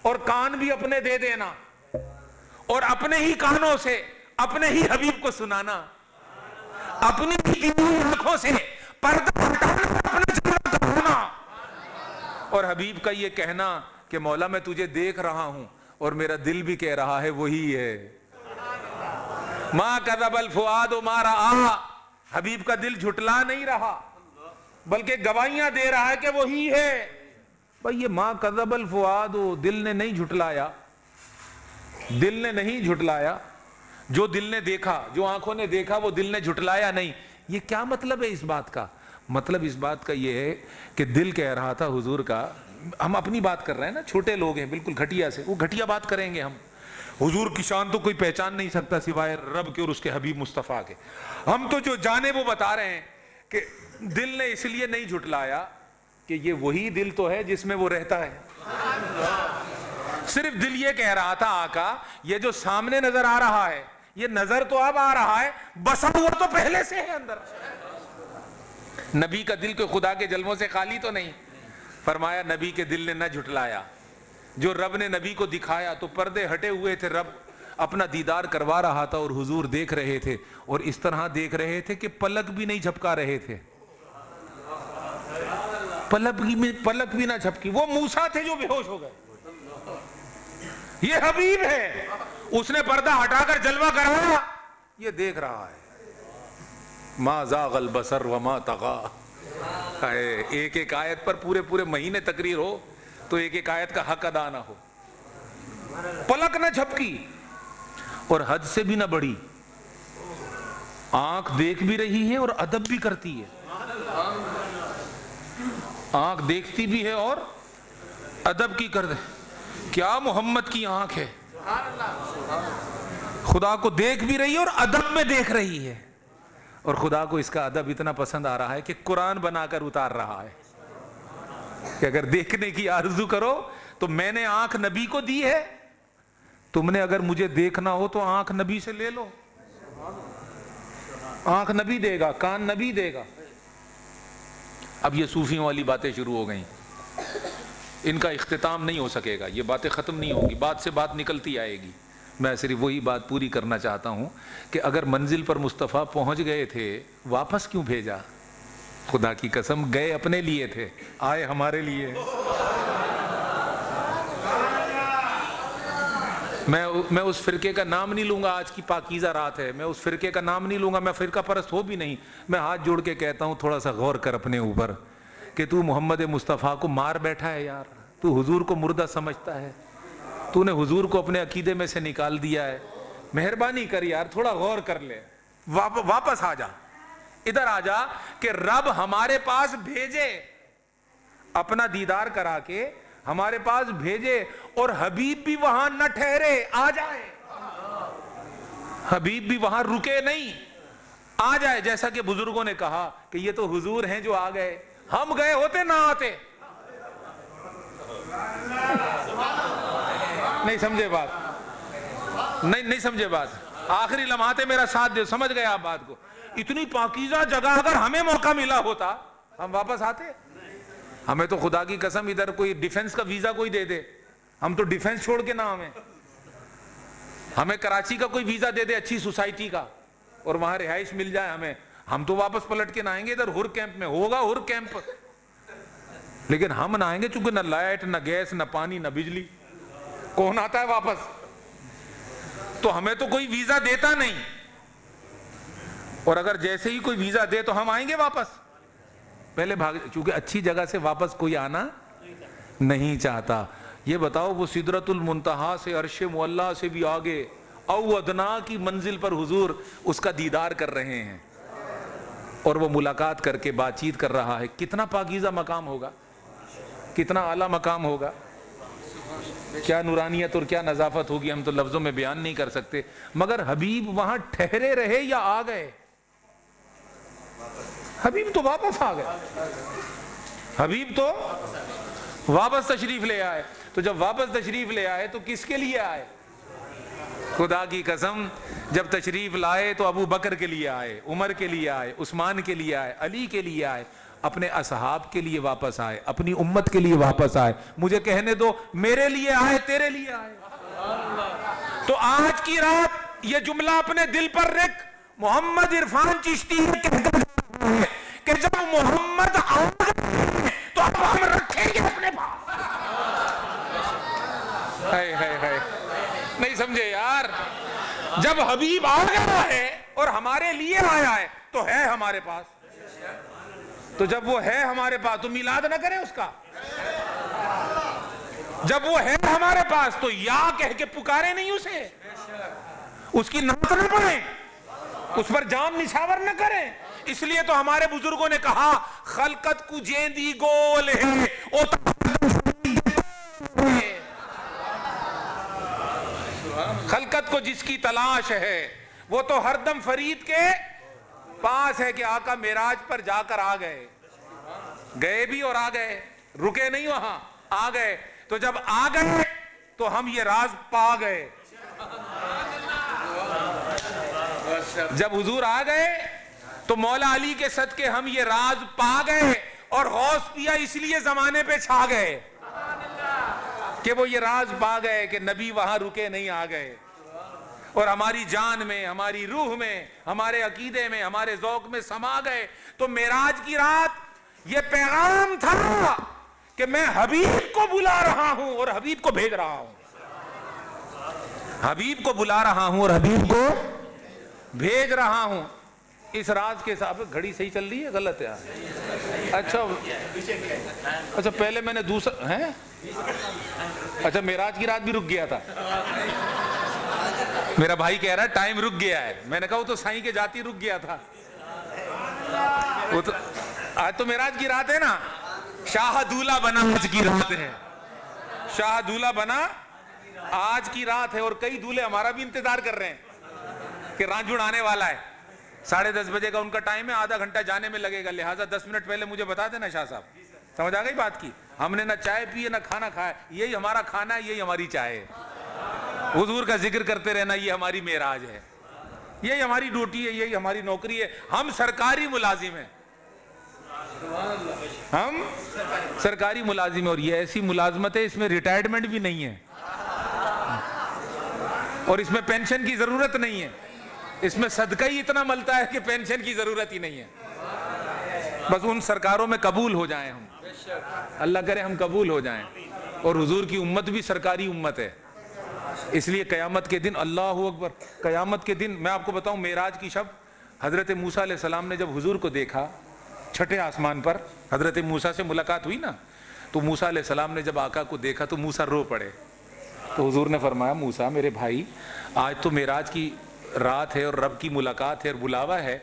اور کان بھی اپنے دے دینا, اور اپنے ہی کانوں سے اپنے ہی حبیب کو سنانا, اپنی ہی آنکھوں سے پردہ ہٹانا, اپنا جلوہ کرنا, اور حبیب کا یہ کہنا کہ مولا میں تجھے دیکھ رہا ہوں اور میرا دل بھی کہہ رہا ہے وہی ہے. ما کذب الفؤاد ما رأى, حبیب کا دل جھٹلا نہیں رہا بلکہ گواہیاں دے رہا ہے کہ وہی ہے. بھئی یہ ما کذب الفؤاد, دل نے نہیں جھٹلایا, دل نے نہیں جھٹلایا. جو دل نے دیکھا, جو آنکھوں نے دیکھا وہ دل نے جھٹلایا نہیں. یہ کیا مطلب ہے اس بات کا؟ مطلب اس بات کا یہ ہے کہ دل کہہ رہا تھا حضور کا, ہم اپنی بات کر رہے ہیں نا, چھوٹے لوگ ہیں بالکل گھٹیا سے, وہ گھٹیا بات کریں گے. ہم حضور کی شان تو کوئی پہچان نہیں سکتا سوائے رب کے اور اس کے حبیب مصطفیٰ کے. ہم تو جو جانے وہ بتا رہے ہیں کہ دل نے اس لیے نہیں جھٹلایا کہ یہ وہی دل تو ہے جس میں وہ رہتا ہے. صرف دل یہ کہہ رہا تھا آقا یہ جو سامنے نظر آ رہا ہے یہ نظر تو اب آ رہا ہے, بسا ہوا تو پہلے سے ہے اندر. نبی کا دل کوئی خدا کے جلووں سے خالی تو نہیں. فرمایا نبی کے دل نے نہ جھٹلایا, جو رب نے نبی کو دکھایا تو پردے ہٹے ہوئے تھے, رب اپنا دیدار کروا رہا تھا اور حضور دیکھ رہے تھے, اور اس طرح دیکھ رہے تھے کہ پلک بھی نہیں جھپکا رہے تھے, پلک بھی نہ جھپکی. وہ موسیٰ تھے جو بے ہوش ہو گئے, یہ حبیب ہے, اس نے پردہ ہٹا کر جلوہ کرایا, یہ دیکھ رہا ہے. ما زاغ البصر وما طغى. ایک ایک آیت پر پورے مہینے تقریر ہو تو ایک ایک آیت کا حق ادا نہ ہو. پلک نہ جھپکی اور حد سے بھی نہ بڑھی, آنکھ دیکھ بھی رہی ہے اور ادب بھی کرتی ہے. آنکھ دیکھتی بھی ہے اور ادب کی کر دے. کیا محمد کی آنکھ ہے, خدا کو دیکھ بھی رہی ہے اور ادب میں دیکھ رہی ہے. اور خدا کو اس کا ادب اتنا پسند آ رہا ہے کہ قرآن بنا کر اتار رہا ہے کہ اگر دیکھنے کی آرزو کرو تو میں نے آنکھ نبی کو دی ہے, تم نے اگر مجھے دیکھنا ہو تو آنکھ نبی سے لے لو. آنکھ نبی دے گا, کان نبی دے گا. اب یہ صوفیوں والی باتیں شروع ہو گئیں. ان کا اختتام نہیں ہو سکے گا، یہ باتیں ختم نہیں ہوں گی، بات سے بات نکلتی آئے گی۔ میں صرف وہی بات پوری کرنا چاہتا ہوں کہ اگر منزل پر مصطفیٰ پہنچ گئے تھے، واپس کیوں بھیجا؟ خدا کی قسم گئے اپنے لیے تھے، آئے ہمارے لیے۔ میں اس فرقے کا نام نہیں لوں گا، آج کی پاکیزہ رات ہے، میں اس فرقے کا نام نہیں لوں گا، میں فرقہ پرست ہو بھی نہیں۔ میں ہاتھ جوڑ کے کہتا ہوں تھوڑا سا غور کر اپنے اوپر کہ تو محمد مصطفیٰ کو مار بیٹھا ہے یار، تو حضور کو مردہ سمجھتا ہے، تو نے حضور کو اپنے عقیدے میں سے نکال دیا ہے۔ مہربانی کر یار، تھوڑا غور کر لے، واپس آ جا، ادھر آ جا کہ رب ہمارے پاس بھیجے، اپنا دیدار کرا کے ہمارے پاس بھیجے، اور حبیب بھی وہاں نہ ٹھہرے، آ جائے، حبیب بھی وہاں رکے نہیں، آ جائے۔ جیسا کہ بزرگوں نے کہا کہ یہ تو حضور ہیں جو آ گئے، ہم گئے ہوتے نہ آتے۔ نہیں سمجھے بات، نہیں سمجھے بات، آخری لمحات میرا ساتھ دے، سمجھ گئے آپ بات کو۔ اتنی پاکیزہ جگہ اگر ہمیں موقع ملا ہوتا ہم واپس آتے؟ ہمیں تو خدا کی قسم ادھر کوئی ڈیفنس کا ویزا کوئی دے دے، ہم تو ڈیفنس چھوڑ کے نہ ہمیں کراچی کا کوئی ویزا دے دے اچھی سوسائٹی کا، اور وہاں رہائش مل جائے ہمیں، ہم تو واپس پلٹ کے نہ آئیں گے ادھر ہر کیمپ میں، ہوگا ہر کیمپ، لیکن ہم نہ آئیں گے چونکہ نہ لائٹ نہ گیس نہ پانی نہ بجلی، کون آتا ہے واپس؟ تو ہمیں تو کوئی ویزا دیتا نہیں، اور اگر جیسے ہی کوئی ویزا دے تو ہم آئیں گے واپس، پہلے بھاگ، چونکہ اچھی جگہ سے واپس کوئی آنا نہیں چاہتا۔ یہ بتاؤ وہ سدرۃ المنتہا سے عرش معلیٰ سے بھی آگے او ادنا کی منزل پر حضور اس کا دیدار کر رہے ہیں، اور وہ ملاقات کر کے بات چیت کر رہا ہے۔ کتنا پاکیزہ مقام ہوگا، کتنا اعلیٰ مقام ہوگا، کیا نورانیت اور کیا نظافت ہوگی، ہم تو لفظوں میں بیان نہیں کر سکتے۔ مگر حبیب وہاں ٹھہرے رہے یا آ گئے؟ حبیب تو واپس آ گئے، حبیب تو واپس تشریف لے آئے۔ تو جب واپس تشریف لے آئے تو کس کے لیے آئے؟ خدا کی قسم جب تشریف لائے تو ابو بکر کے لیے آئے، عمر کے لیے آئے، عثمان کے لیے آئے، علی کے لیے آئے، اپنے اصحاب کے لیے واپس آئے، اپنی امت کے لیے واپس آئے۔ مجھے کہنے دو، میرے لیے آئے، تیرے لیے آئے۔ تو آج کی رات یہ جملہ اپنے دل پر رکھ، محمد عرفان چشتی کہ جب محمد آ گئے تو اب ہم رکھیں گے اپنے پاس۔ نہیں سمجھے یار، جب حبیب آ گیا ہے اور ہمارے لیے آیا ہے تو ہے ہمارے پاس، تو جب وہ ہے ہمارے پاس تو میلاد نہ کریں اس کا، جب وہ ہے ہمارے پاس تو یا کہہ کے پکارے نہیں اسے، اس کی نعت نہ پڑھیں، اس پر جام نچھاور نہ کریں۔ اس لیے تو ہمارے بزرگوں نے کہا خلقت کو جیندی گول ہے او خلقت کو جس کی تلاش ہے وہ تو ہر دم فرید کے پاس ہے، کہ آقا معراج پر جا کر آ گئے، گئے بھی اور آ گئے، رکے نہیں وہاں، آ گئے۔ تو جب آ گئے تو ہم یہ راز پا گئے، جب حضور آ گئے تو مولا علی کے صدقے ہم یہ راز پا گئے، اور غوث پیا اس لیے زمانے پہ چھا گئے کہ وہ یہ راز پا گئے کہ نبی وہاں رکے نہیں، آ گئے، اور ہماری جان میں، ہماری روح میں، ہمارے عقیدے میں، ہمارے ذوق میں سما گئے۔ تو معراج کی رات یہ پیغام تھا کہ میں حبیب کو بلا رہا ہوں اور حبیب کو بھیج رہا ہوں، حبیب کو بلا رہا ہوں اور حبیب کو بھیج رہا ہوں۔ اس راز کے ساتھ گھڑی صحیح چل رہی ہے غلط ہے؟ اچھا پہلے میں نے دوسرا ہے، اچھا معراج کی رات بھی رک گیا تھا، میرا بھائی کہہ رہا ہے ٹائم رک گیا ہے، میں نے کہا وہ تو سائیں کے جاتی رک گیا تھا، وہ تو آج تو معراج کی رات ہے نا، شاہ دولہ بنا آج کی رات ہے، شاہ دولہ بنا آج کی رات ہے، اور کئی دولے ہمارا بھی انتظار کر رہے ہیں کہ رانجھڑ آنے والا ہے، 10:30 بجے کا ان کا ٹائم ہے، آدھا گھنٹہ جانے میں لگے گا، لہٰذا 10 منٹ پہلے مجھے بتا دینا شاہ صاحب، سمجھ آ گئی بات کی؟ ہم نے نہ چائے پی ہے نہ کھانا کھایا، یہی ہمارا کھانا ہے، یہی ہماری چائے ہے، حضور کا ذکر کرتے رہنا، یہ ہماری معراج ہے، یہی ہماری ڈیوٹی ہے، یہی ہماری نوکری ہے، ہم سرکاری ملازم ہیں، ہم سرکاری ملازم ہیں، اور یہ ایسی ملازمت ہے اس میں ریٹائرمنٹ بھی نہیں ہے، اور اس میں پینشن کی ضرورت نہیں ہے، اس میں صدقہ ہی اتنا ملتا ہے کہ پینشن کی ضرورت ہی نہیں ہے۔ بس ان سرکاروں میں قبول ہو جائیں ہم، اللہ کرے ہم قبول ہو جائیں۔ اور حضور کی امت بھی سرکاری امت ہے، اس لیے قیامت کے دن، اللہ اکبر، قیامت کے دن میں آپ کو بتاؤں، معراج کی شب حضرت موسیٰ علیہ السلام نے جب حضور کو دیکھا چھٹے آسمان پر، حضرت موسیٰ سے ملاقات ہوئی نا، تو موسیٰ علیہ السلام نے جب آقا کو دیکھا تو موسیٰ رو پڑے۔ تو حضور نے فرمایا، موسیٰ میرے بھائی، آج تو معراج کی رات ہے اور رب کی ملاقات ہے اور بلاوا ہے،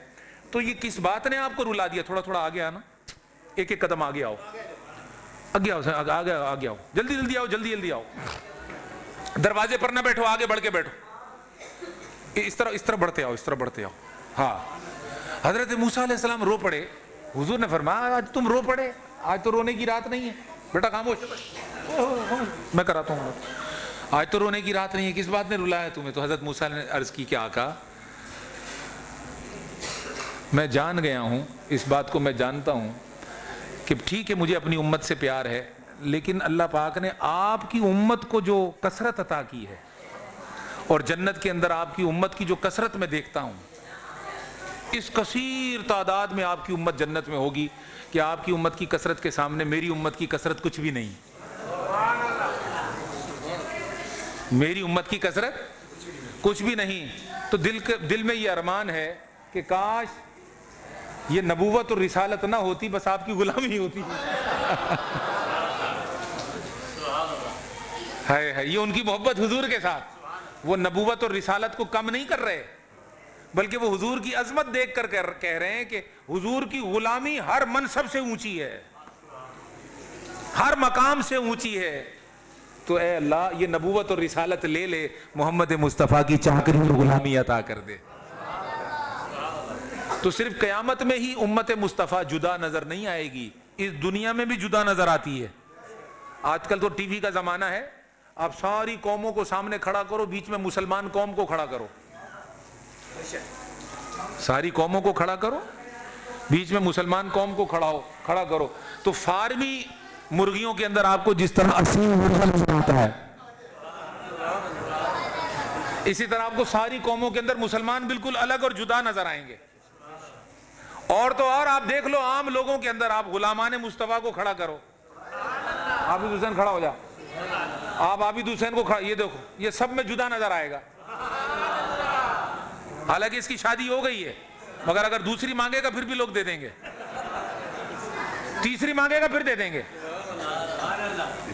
تو یہ کس بات نے آپ کو رلا دیا؟ تھوڑا تھوڑا آگے آنا، ایک ایک قدم آگے آؤ، آگے آؤ، آگے آؤ، جلدی جلدی آؤ، جلدی جلدی آؤ، دروازے پر نہ بیٹھو، آگے بڑھ کے بیٹھو، اس طرح بڑھتے آؤ، اس طرح بڑھتے آؤ۔ ہاں، حضرت موسیٰ علیہ السلام رو پڑے۔ حضور نے فرمایا، آج تم رو پڑے، آج تو رونے کی رات نہیں ہے، بیٹا خاموش، میں کراتا ہوں، آج تو رونے کی رات نہیں ہے، کس بات نے رلایا تمہیں؟ تو حضرت موسیٰ نے عرض کی کہ آقا، میں جان گیا ہوں، اس بات کو میں جانتا ہوں کہ ٹھیک ہے مجھے اپنی امت سے پیار ہے، لیکن اللہ پاک نے آپ کی امت کو جو کثرت عطا کی ہے، اور جنت کے اندر آپ کی امت کی جو کثرت میں دیکھتا ہوں، اس کثیر تعداد میں آپ کی امت جنت میں ہوگی کہ آپ کی امت کی کثرت کے سامنے میری امت کی کثرت کچھ بھی نہیں۔ میری امت کی کثرت کچھ بھی نہیں۔ تو دل میں یہ ارمان ہے کہ کاش یہ نبوت اور رسالت نہ ہوتی، بس آپ کی غلامی ہوتی۔ ہے یہ ان کی محبت حضور کے ساتھ، وہ نبوت اور رسالت کو کم نہیں کر رہے، بلکہ وہ حضور کی عظمت دیکھ کر کہہ رہے ہیں کہ حضور کی غلامی ہر منصب سے اونچی ہے، ہر مقام سے اونچی ہے۔ تو اے اللہ، یہ نبوت اور رسالت لے لے، محمد مصطفیٰ کی چاکری اور غلامی عطا کر دے۔ تو صرف قیامت میں ہی امت مصطفیٰ جدا نظر نہیں آئے گی، اس دنیا میں بھی جدا نظر آتی ہے۔ آج کل تو ٹی وی کا زمانہ ہے، آپ ساری قوموں کو سامنے کھڑا کرو، بیچ میں مسلمان قوم کو کھڑا کرو، ساری قوموں کو کھڑا کرو، بیچ میں مسلمان قوم کو کھڑا کرو، تو فارمی مرغیوں کے اندر آپ کو جس طرح اصیل مرغا نظر آتا ہے، اسی طرح آپ کو ساری قوموں کے اندر مسلمان بالکل الگ اور جدا نظر آئیں گے۔ اور تو اور آپ دیکھ لو، عام لوگوں کے اندر آپ غلامان مصطفیٰ کو کھڑا کرو، عابد حسین کھڑا ہو جا، آپ عابد حسین کو کھڑا، یہ دیکھو، یہ سب میں جدا نظر آئے گا، حالانکہ اس کی شادی ہو گئی ہے، مگر اگر دوسری مانگے گا پھر بھی لوگ دے دیں گے، تیسری مانگے گا پھر دے دیں گے۔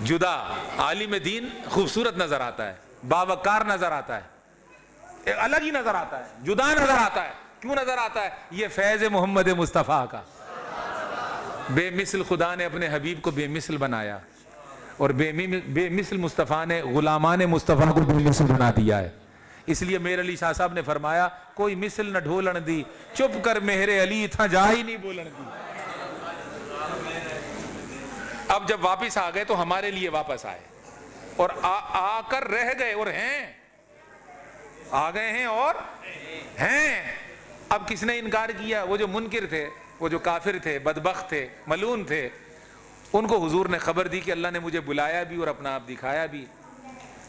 جدا عالم دین خوبصورت نظر آتا ہے، باوقار نظر آتا ہے، الگ ہی نظر آتا ہے، جدا نظر آتا ہے۔ کیوں نظر آتا ہے؟ یہ فیض محمد مصطفیٰ کا، بے مثل خدا نے اپنے حبیب کو بے مثل بنایا، اور بے مثل مصطفیٰ نے غلامان مصطفیٰ کو بے مثل بنا دیا ہے۔ اس لیے میرے علی شاہ صاحب نے فرمایا، کوئی مثل نہ ڈھولن دی، چپ کر میرے علی تھا جا ہی نہیں بولن دی۔ اب جب واپس آ گئے تو ہمارے لیے واپس آئے، اور آ کر رہ گئے، اور ہیں، آ گئے ہیں اور ہیں۔ اب کس نے انکار کیا؟ وہ جو منکر تھے، وہ جو کافر تھے، بدبخت تھے، ملعون تھے، ان کو حضور نے خبر دی کہ اللہ نے مجھے بلایا بھی اور اپنا آپ دکھایا بھی،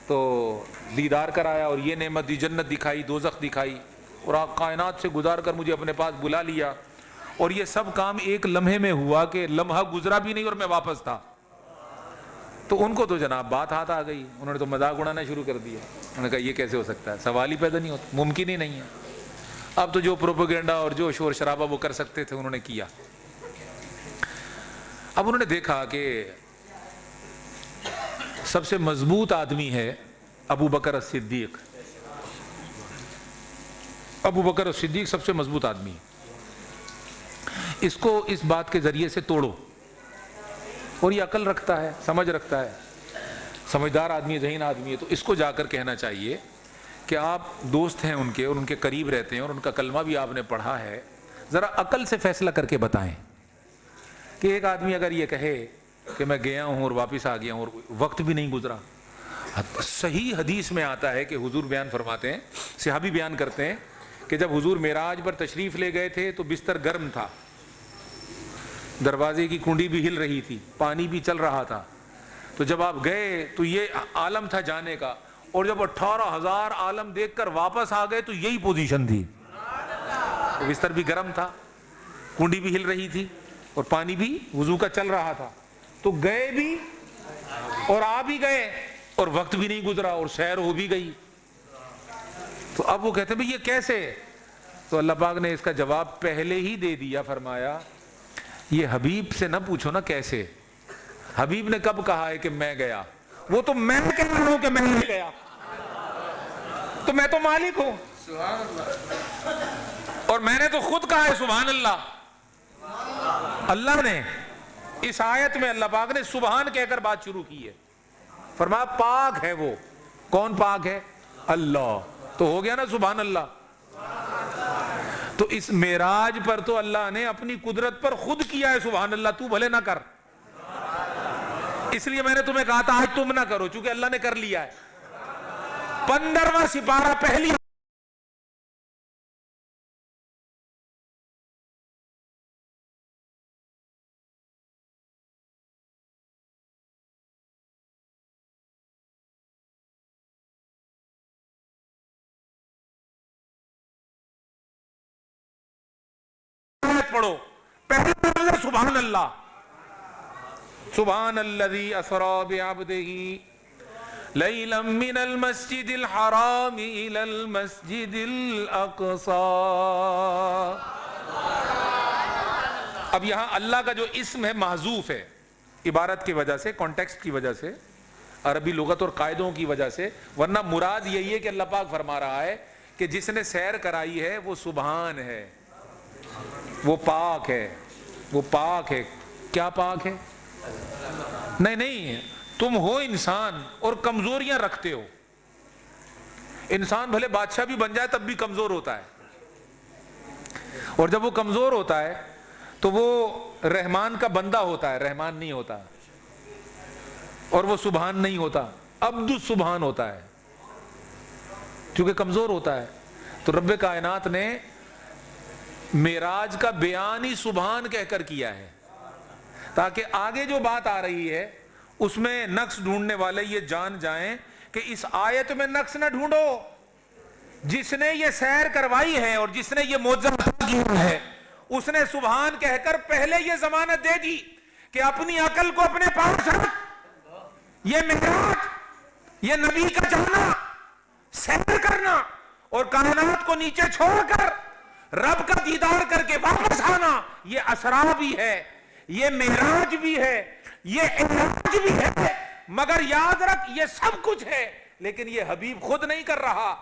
تو دیدار کرایا، اور یہ نعمت دی، جنت دکھائی، دوزخ دکھائی، اور آپ کائنات سے گزار کر مجھے اپنے پاس بلا لیا، اور یہ سب کام ایک لمحے میں ہوا کہ لمحہ گزرا بھی نہیں اور میں واپس تھا۔ تو ان کو تو جناب بات ہاتھ آ گئی، انہوں نے تو مذاق اڑانا شروع کر دیا، انہوں نے کہا یہ کیسے ہو سکتا ہے، سوال ہی پیدا نہیں ہوتا، ممکن ہی نہیں ہے۔ اب تو جو پروپیگنڈا اور جو شور شرابہ وہ کر سکتے تھے انہوں نے کیا۔ اب انہوں نے دیکھا کہ سب سے مضبوط آدمی ہے ابو بکر الصدیق، ابو بکر الصدیق سب سے مضبوط آدمی ہے، اس کو اس بات کے ذریعے سے توڑو، اور یہ عقل رکھتا ہے، سمجھ رکھتا ہے، سمجھدار آدمی ہے، ذہین آدمی ہے، تو اس کو جا کر کہنا چاہیے کہ آپ دوست ہیں ان کے، اور ان کے قریب رہتے ہیں، اور ان کا کلمہ بھی آپ نے پڑھا ہے، ذرا عقل سے فیصلہ کر کے بتائیں کہ ایک آدمی اگر یہ کہے کہ میں گیا ہوں اور واپس آ گیا ہوں اور وقت بھی نہیں گزرا۔ صحیح حدیث میں آتا ہے کہ حضور بیان فرماتے ہیں، صحابی بیان کرتے ہیں کہ جب حضور معراج پر تشریف لے گئے تھے تو بستر گرم تھا، دروازے کی کنڈی بھی ہل رہی تھی، پانی بھی چل رہا تھا. تو جب آپ گئے تو یہ عالم تھا جانے کا، اور جب 18,000 عالم دیکھ کر واپس آ گئے تو یہی پوزیشن تھی. بستر بھی گرم تھا، کنڈی بھی ہل رہی تھی، اور پانی بھی وضو کا چل رہا تھا. تو گئے بھی اور آ بھی گئے، اور وقت بھی نہیں گزرا، اور سیر ہو بھی گئی. تو اب وہ کہتے ہیں بھئی یہ کیسے؟ تو اللہ پاک نے اس کا جواب پہلے ہی دے دیا. فرمایا یہ حبیب سے نہ پوچھو نا کیسے. حبیب نے کب کہا ہے کہ میں گیا؟ وہ تو میں کہہ رہا ہوں کہ میں نہیں گیا، تو میں تو مالک ہوں، اور میں نے تو خود کہا ہے سبحان اللہ. اللہ نے اس آیت میں اللہ پاک نے سبحان کہہ کر بات شروع کی ہے. فرمایا پاک ہے وہ. کون پاک ہے؟ اللہ. تو ہو گیا نا سبحان اللہ. تو اس معراج پر تو اللہ نے اپنی قدرت پر خود کیا ہے سبحان اللہ. تو بھلے نہ کر، اس لیے میں نے تمہیں کہا تھا آج تم نہ کرو، چونکہ اللہ نے کر لیا ہے. 15واں سپارہ پہلی پڑھو. پہلے سبحان اللہ. سبحان الذی اسری بعبدہ لیلا من المسجد الحرام الی المسجد الاقصی. اب یہاں اللہ کا جو اسم ہے محذوف ہے عبارت کی وجہ سے، کانٹیکسٹ کی وجہ سے، عربی لغت اور قاعدوں کی وجہ سے. ورنہ مراد یہی ہے کہ اللہ پاک فرما رہا ہے کہ جس نے سیر کرائی ہے وہ سبحان ہے، وہ پاک ہے. وہ پاک ہے. کیا پاک ہے؟ نہیں، تم ہو انسان اور کمزوریاں رکھتے ہو. انسان بھلے بادشاہ بھی بن جائے تب بھی کمزور ہوتا ہے، اور جب وہ کمزور ہوتا ہے تو وہ رحمان کا بندہ ہوتا ہے، رحمان نہیں ہوتا. اور وہ سبحان نہیں ہوتا، عبد السبحان ہوتا ہے، کیونکہ کمزور ہوتا ہے. تو رب کائنات نے معراج کا بیان ہی سبحان کہہ کر کیا ہے، تاکہ آگے جو بات آ رہی ہے اس میں نقص ڈھونڈنے والے یہ جان جائیں کہ اس آیت میں نقص نہ ڈھونڈو. جس نے یہ سیر کروائی ہے اور جس نے یہ معجزہ عطا کیا ہے اس نے سبحان کہہ کر پہلے یہ ضمانت دے دی کہ اپنی عقل کو اپنے پاس رکھ. یہ معراج، یہ نبی کا جانا، سیر کرنا اور کائنات کو نیچے چھوڑ کر رب کا دیدار کر کے واپس آنا، یہ اسرا بھی ہے، یہ معراج بھی ہے، یہ اعراج بھی ہے. مگر یاد رکھ یہ سب کچھ ہے، لیکن یہ حبیب خود نہیں کر رہا،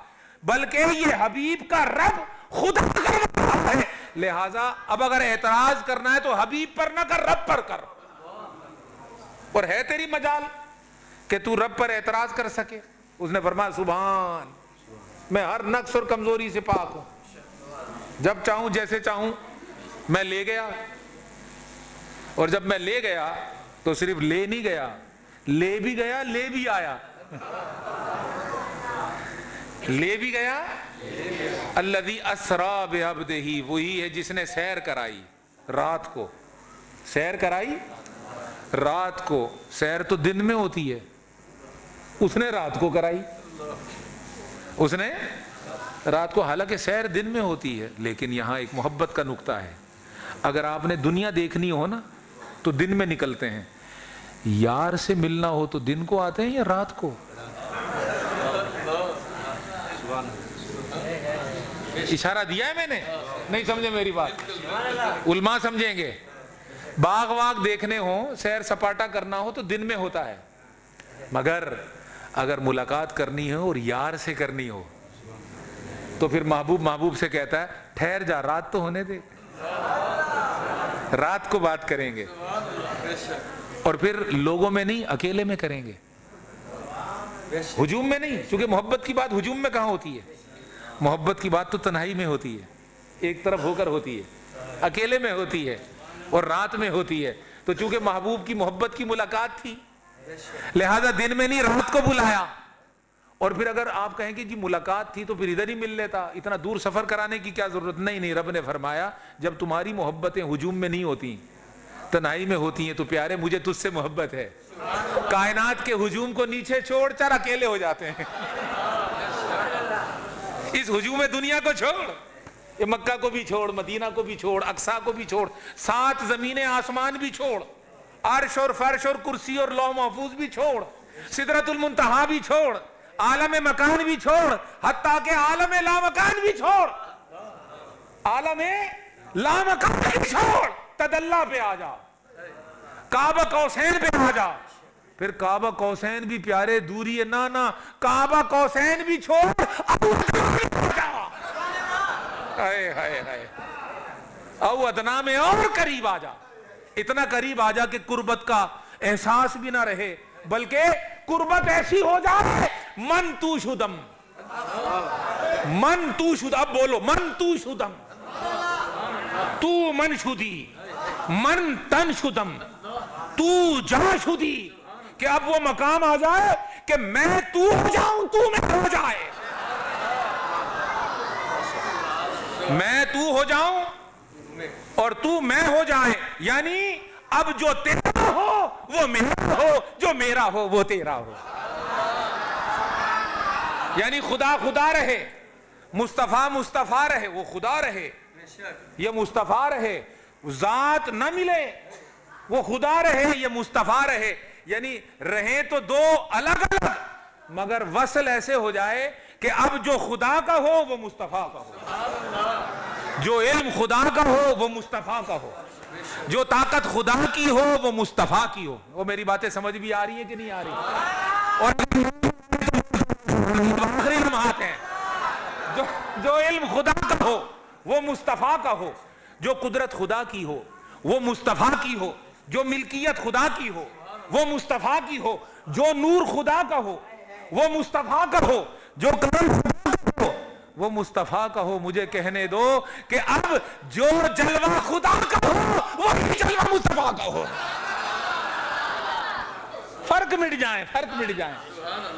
بلکہ یہ حبیب کا رب خدا کر رہا ہے. لہذا اب اگر اعتراض کرنا ہے تو حبیب پر نہ کر، رب پر کر. اور ہے تیری مجال کہ تو رب پر اعتراض کر سکے. اس نے فرمایا سبحان، میں ہر نقص اور کمزوری سے پاک ہوں، جب چاہوں جیسے چاہوں میں لے گیا. اور جب میں لے گیا تو صرف لے نہیں گیا، لے بھی گیا، لے بھی آیا. لے بھی گیا. الذی اسری بعبدہ، وہی ہے جس نے سیر کرائی رات کو. سیر کرائی رات کو. سیر تو دن میں ہوتی ہے، اس نے رات کو کرائی. اس نے رات کو، حالانکہ سیر دن میں ہوتی ہے. لیکن یہاں ایک محبت کا نقطہ ہے. اگر آپ نے دنیا دیکھنی ہو نا تو دن میں نکلتے ہیں، یار سے ملنا ہو تو دن کو آتے ہیں یا رات کو؟ اشارہ دیا ہے میں نے؟ نہیں سمجھے میری بات؟ علماء سمجھیں گے. باغ واغ دیکھنے ہو، سیر سپاٹا کرنا ہو تو دن میں ہوتا ہے، مگر اگر ملاقات کرنی ہو اور یار سے کرنی ہو تو پھر محبوب سے کہتا ہے ٹھہر جا، رات تو ہونے دے، رات کو بات کریں گے. اور پھر لوگوں میں نہیں، اکیلے میں کریں گے، ہجوم میں نہیں. چونکہ محبت کی بات ہجوم میں کہاں ہوتی ہے؟ محبت کی بات تو تنہائی میں ہوتی ہے، ایک طرف ہو کر ہوتی ہے، اکیلے میں ہوتی ہے اور رات میں ہوتی ہے. تو چونکہ محبوب کی محبت کی ملاقات تھی لہذا دن میں نہیں، رات کو بلایا. اور پھر اگر آپ کہیں کہ جی ملاقات تھی تو پھر ادھر ہی مل لیتا، اتنا دور سفر کرانے کی کیا ضرورت؟ نہیں، رب نے فرمایا جب تمہاری محبتیں ہجوم میں نہیں ہوتی، تنہائی میں ہوتی ہیں تو پیارے مجھے تجھ سے محبت ہے. کائنات کے ہجوم کو نیچے چھوڑ چل اکیلے ہو جاتے ہیں. اس ہجوم دنیا کو چھوڑ, یہ مکہ کو بھی چھوڑ, مدینہ کو بھی چھوڑ, اقصیٰ کو بھی چھوڑ, 7 زمینیں آسمان بھی چھوڑ, عرش اور فرش اور کرسی اور لوح محفوظ بھی چھوڑ, سدرۃ المنتہا بھی چھوڑ, عالم مکان بھی چھوڑ, حتیٰ کہ عالم لامکان بھی چھوڑ, عالم لامکان بھی چھوڑ, تدلی پہ آ جا, کعبہ قوسین پہ آ جا. پھر کعبہ قوسین بھی پیارے دوری ہے, نا کعبہ قوسین بھی چھوڑ, او ادنا میں اور قریب آ جا, اتنا قریب آ جا کہ قربت کا احساس بھی نہ رہے, بلکہ قربت ایسی ہو جائے من تو شدم, من تو شدم, اب بولو من تو شدم, تو من شدی, من تن شدم, تو جا شدی, کہ اب وہ مقام آ جائے کہ میں تو ہو جاؤں, تو میں ہو جائے, میں تو ہو جاؤں اور تو میں ہو جائے. یعنی اب جو تیرا ہو وہ میرا ہو, جو میرا ہو وہ تیرا ہو. یعنی خدا خدا رہے, مصطفیٰ مصطفیٰ رہے, وہ خدا رہے, یہ مصطفیٰ رہے, ذات نہ ملے, وہ خدا رہے, یہ مصطفیٰ رہے. یعنی رہیں تو دو الگ الگ, مگر وصل ایسے ہو جائے کہ اب جو خدا کا ہو وہ مصطفیٰ کا ہو, جو علم خدا کا ہو وہ مصطفیٰ کا ہو, جو طاقت خدا کی ہو وہ مصطفیٰ کی ہو. وہ میری باتیں سمجھ بھی آ رہی ہیں کہ نہیں آ رہی؟ اور آخری لمحات ہیں, جو علم خدا کا ہو وہ مصطفیٰ کا ہو, جو قدرت خدا کی ہو وہ مصطفیٰ کی ہو, جو ملکیت خدا کی ہو وہ مصطفیٰ کی ہو, جو نور خدا کا ہو وہ مصطفیٰ کا ہو, جو کرم خدا کا ہو وہ مصطفیٰ کا ہو. مجھے کہنے دو کہ اب جو جلوہ خدا کا ہو وہی جلوہ مصطفیٰ کا ہو. فرق مٹ جائیں, فرق مٹ جائیں,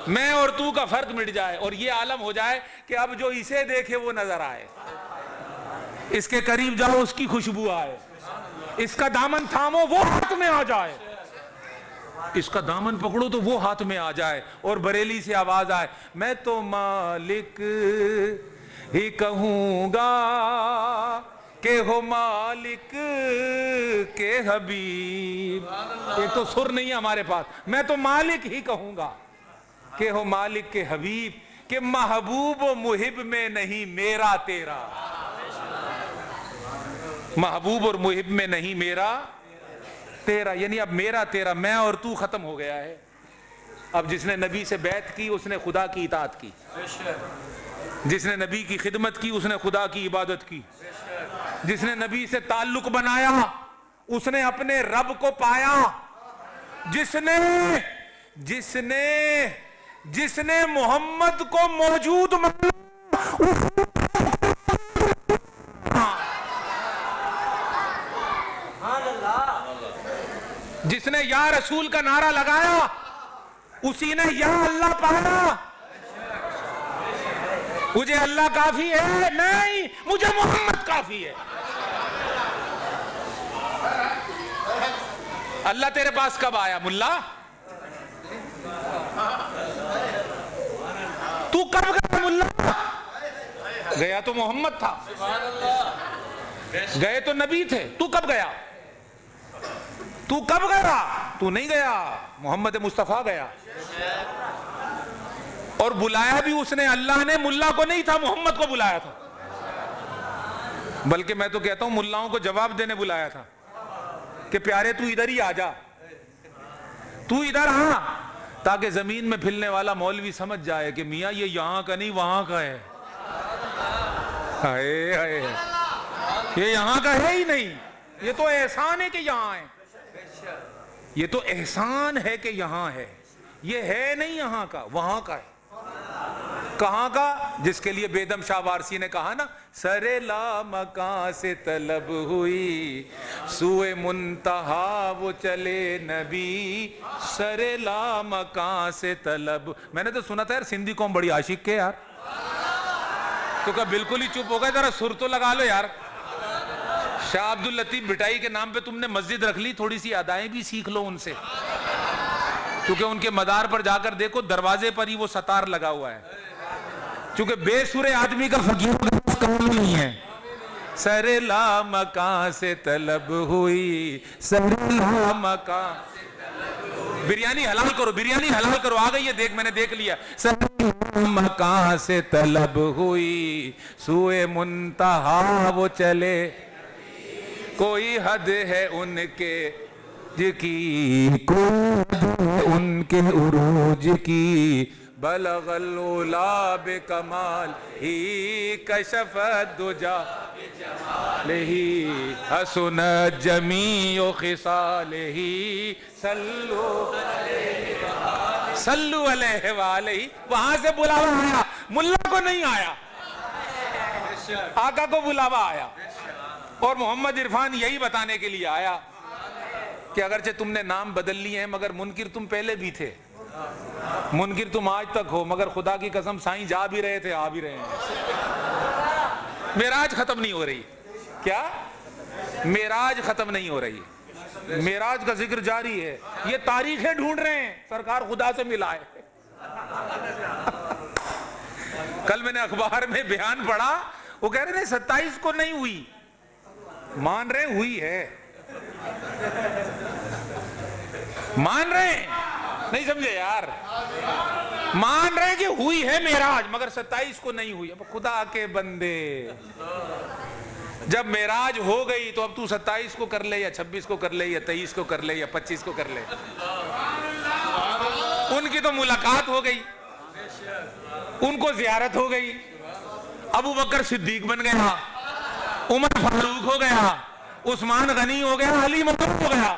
میں اور تو کا فرق مٹ جائے, اور یہ عالم ہو جائے کہ اب جو اسے دیکھے وہ نظر آئے, اس کے قریب جاؤ اس کی خوشبو آئے, اس کا دامن تھامو وہ ہاتھ میں آ جائے, اس کا دامن پکڑو تو وہ ہاتھ میں آ جائے, اور بریلی سے آواز آئے میں تو مالک ہی کہوں گا کہ ہو مالک کے حبیب. ایک تو سر نہیں ہے ہمارے پاس, میں تو مالک ہی کہوں گا کہ ہو مالک کے حبیب, کہ محبوب و محب میں نہیں میرا تیرا, محبوب اور محب میں نہیں میرا تیرا. یعنی اب میرا تیرا, میں اور تو ختم ہو گیا ہے. اب جس نے نبی سے بیعت کی اس نے خدا کی اطاعت کی, جس نے نبی کی خدمت کی اس نے خدا کی عبادت کی, جس نے نبی سے تعلق بنایا اس نے اپنے رب کو پایا, جس نے محمد کو موجود مانا جس نے یا رسول کا نعرہ لگایا اسی نے یا اللہ پایا. مجھے اللہ کافی ہے نہیں, مجھے محمد کافی ہے. اللہ تیرے پاس کب آیا ملا؟ تو کب گیا ملا؟ گیا تو محمد تھا, گئے تو نبی تھے, تو کب گیا؟ تو کب گیا؟ تو نہیں گیا, محمد مصطفیٰ گیا. اور بلایا بھی اس نے, اللہ نے ملا کو نہیں تھا, محمد کو بلایا تھا. بلکہ میں تو کہتا ہوں ملاؤں کو جواب دینے بلایا تھا کہ پیارے تو ادھر ہی آ جا, تو ادھر آ, تاکہ زمین میں پھلنے والا مولوی سمجھ جائے کہ میاں یہ یہاں کا نہیں وہاں کا ہے. ہائے ہائے, یہ یہاں کا ہے ہی نہیں, یہ تو احسان ہے کہ یہاں ہے, یہ تو احسان ہے کہ یہاں ہے, یہ ہے نہیں یہاں کا, وہاں کا ہے. کہاں کا؟ جس کے لیے بیدم شاہ وارسی نے کہا نا, سرے لا مکان سے طلب ہوئی سوئے منتہا وہ چلے نبی, سرے لا مکان سے طلب. میں نے تو سنا تھا یار سندھی قوم بڑی عاشق کے یار, تو کیا بالکل ہی چپ ہو گئے؟ ذرا سر تو لگا لو یار. شاہ عبد اللطیف بھٹائی کے نام پہ تم نے مسجد رکھ لی, تھوڑی سی ادائیں بھی سیکھ لو ان سے, کیونکہ ان کے مدار پر جا کر دیکھو دروازے پر ہی وہ ستار لگا ہوا ہے, کیونکہ بے سورے آدمی کا فقیر کام نہیں ہے. سر لا مکان سے طلب ہوئی, سر لا مکان. بریانی حلال کرو, بریانی حلال کرو, آ گئی ہے, دیکھ میں نے دیکھ لیا. سر لا مکان سے طلب ہوئی, سوئے منتہا وہ چلے, کوئی حد ہے ان کے کی, کوئی حد ہے ان کے عروج کی. بلغ العلا بکمال ہی کشف الدجا لہی حسنت جمیع خصالہ صلو علیہ وآلہ. وہاں سے بلاوا آیا, ملا کو نہیں آیا, آقا کو بلاوا آیا. اور محمد عرفان یہی بتانے کے لیے آیا کہ اگرچہ تم نے نام بدل لیے ہیں مگر منکر تم پہلے بھی تھے, منکر تم آج تک ہو, مگر خدا کی قسم سائیں جا بھی رہے تھے, آ بھی رہے ہیں. معراج ختم نہیں ہو رہی. کیا معراج ختم نہیں ہو رہی, معراج کا ذکر جاری ہے. یہ تاریخیں ڈھونڈ رہے ہیں, سرکار خدا سے ملا ہے. کل میں نے اخبار میں بیان پڑھا, وہ کہہ رہے تھے 27 کو نہیں ہوئی, مان رہے ہوئی ہے, مان رہے ہیں, نہیں سمجھے یار, مان رہے کہ ہوئی ہے معراج مگر 27 کو نہیں ہوئی. اب خدا کے بندے, جب معراج ہو گئی تو اب تو 27 کو کر لے یا 26 کو کر لے یا 23 کو کر لے یا 25 کو کر لے. ان کی تو ملاقات ہو گئی, ان کو زیارت ہو گئی, ابو بکر صدیق بن گیا, عمر فاروق ہو گیا, عثمان غنی ہو گیا, علی مقام ہو گیا.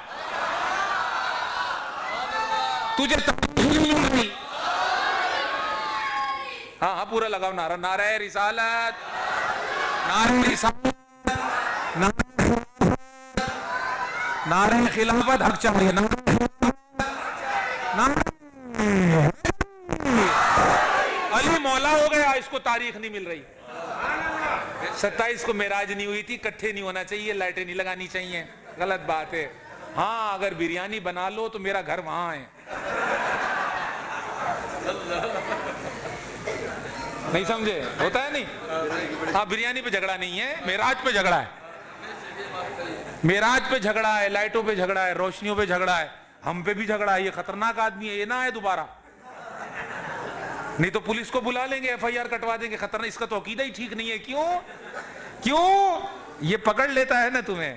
تجھے مل گئی. ہاں ہاں پورا لگاؤ نعرہ, نعرہ رسالت, نعرہ رسالت, نعرہ خلافت, حق چاہیے, علی مولا ہو گیا. اس کو تاریخ نہیں مل رہی. 27 کو معراج نہیں ہوئی تھی, کٹھے نہیں ہونا چاہیے, لائٹیں نہیں لگانی چاہیے, غلط بات ہے. ہاں اگر بریانی بنا لو تو میرا گھر وہاں ہے, نہیں سمجھے, ہوتا ہے نہیں. ہاں بریانی پہ جھگڑا نہیں ہے, معراج پہ جھگڑا ہے, معراج پہ جھگڑا ہے, لائٹوں پہ جھگڑا ہے, روشنیوں پہ جھگڑا ہے, ہم پہ بھی جھگڑا ہے. یہ خطرناک آدمی ہے, یہ نہ آئے دوبارہ, نہیں تو پولیس کو بلا لیں گے, ایف آئی آر کٹوا دیں گے. خطرناک, اس کا تو عقیدہ ہی ٹھیک نہیں ہے. کیوں یہ پکڑ لیتا ہے نا تمہیں,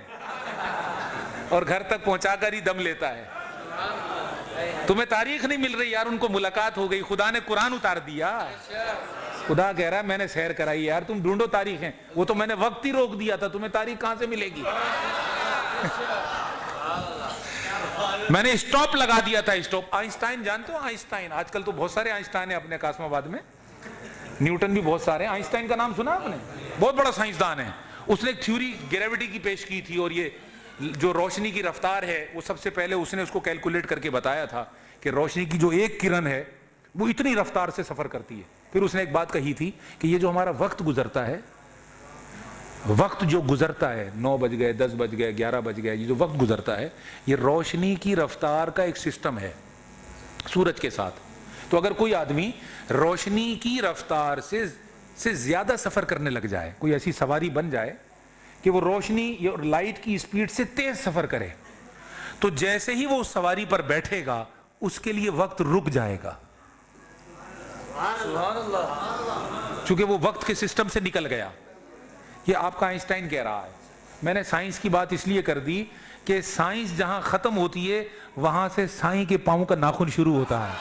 اور گھر تک پہنچا کر ہی دم لیتا ہے. تمہیں تاریخ نہیں مل رہی یار. ان کو ملاقات ہو گئی, خدا نے قرآن اتار دیا. خدا کہہ رہا ہے میں نے سیر کرائی یار, تم ڈھونڈو تاریخیں. وہ تو میں نے وقت ہی روک دیا تھا, تمہیں تاریخ کہاں سے ملے گی. میں نے اسٹاپ لگا دیا تھا, اسٹاپ. آئنسٹائن جانتے ہو, آئنسٹائن, آج کل تو بہت سارے آئنسٹائن ہیں اپنے قاسم آباد میں, نیوٹن بھی بہت سارے. آئنسٹائن کا نام سنا آپ نے, بہت بڑا سائنسدان ہے. اس نے ایک تھیوری گریوٹی کی پیش کی تھی, اور یہ جو روشنی کی رفتار ہے وہ سب سے پہلے اس نے اس کو کیلکولیٹ کر کے بتایا تھا کہ روشنی کی جو ایک کرن ہے وہ اتنی رفتار سے سفر کرتی ہے. پھر اس نے ایک بات کہی تھی کہ یہ جو ہمارا وقت گزرتا ہے, وقت جو گزرتا ہے, 9 بج گئے, 10 بج گئے, 11 بج گئے, یہ جو وقت گزرتا ہے یہ روشنی کی رفتار کا ایک سسٹم ہے سورج کے ساتھ. تو اگر کوئی آدمی روشنی کی رفتار سے زیادہ سفر کرنے لگ جائے, کوئی ایسی سواری بن جائے کہ وہ روشنی یا لائٹ کی اسپیڈ سے تیز سفر کرے, تو جیسے ہی وہ اس سواری پر بیٹھے گا اس کے لیے وقت رک جائے گا, چونکہ وہ وقت کے سسٹم سے نکل گیا. یہ آپ کا آئنسٹائن کہہ رہا ہے. میں نے سائنس کی بات اس لیے کر دی کہ سائنس جہاں ختم ہوتی ہے وہاں سے سائیں کے پاؤں کا ناخن شروع ہوتا ہے.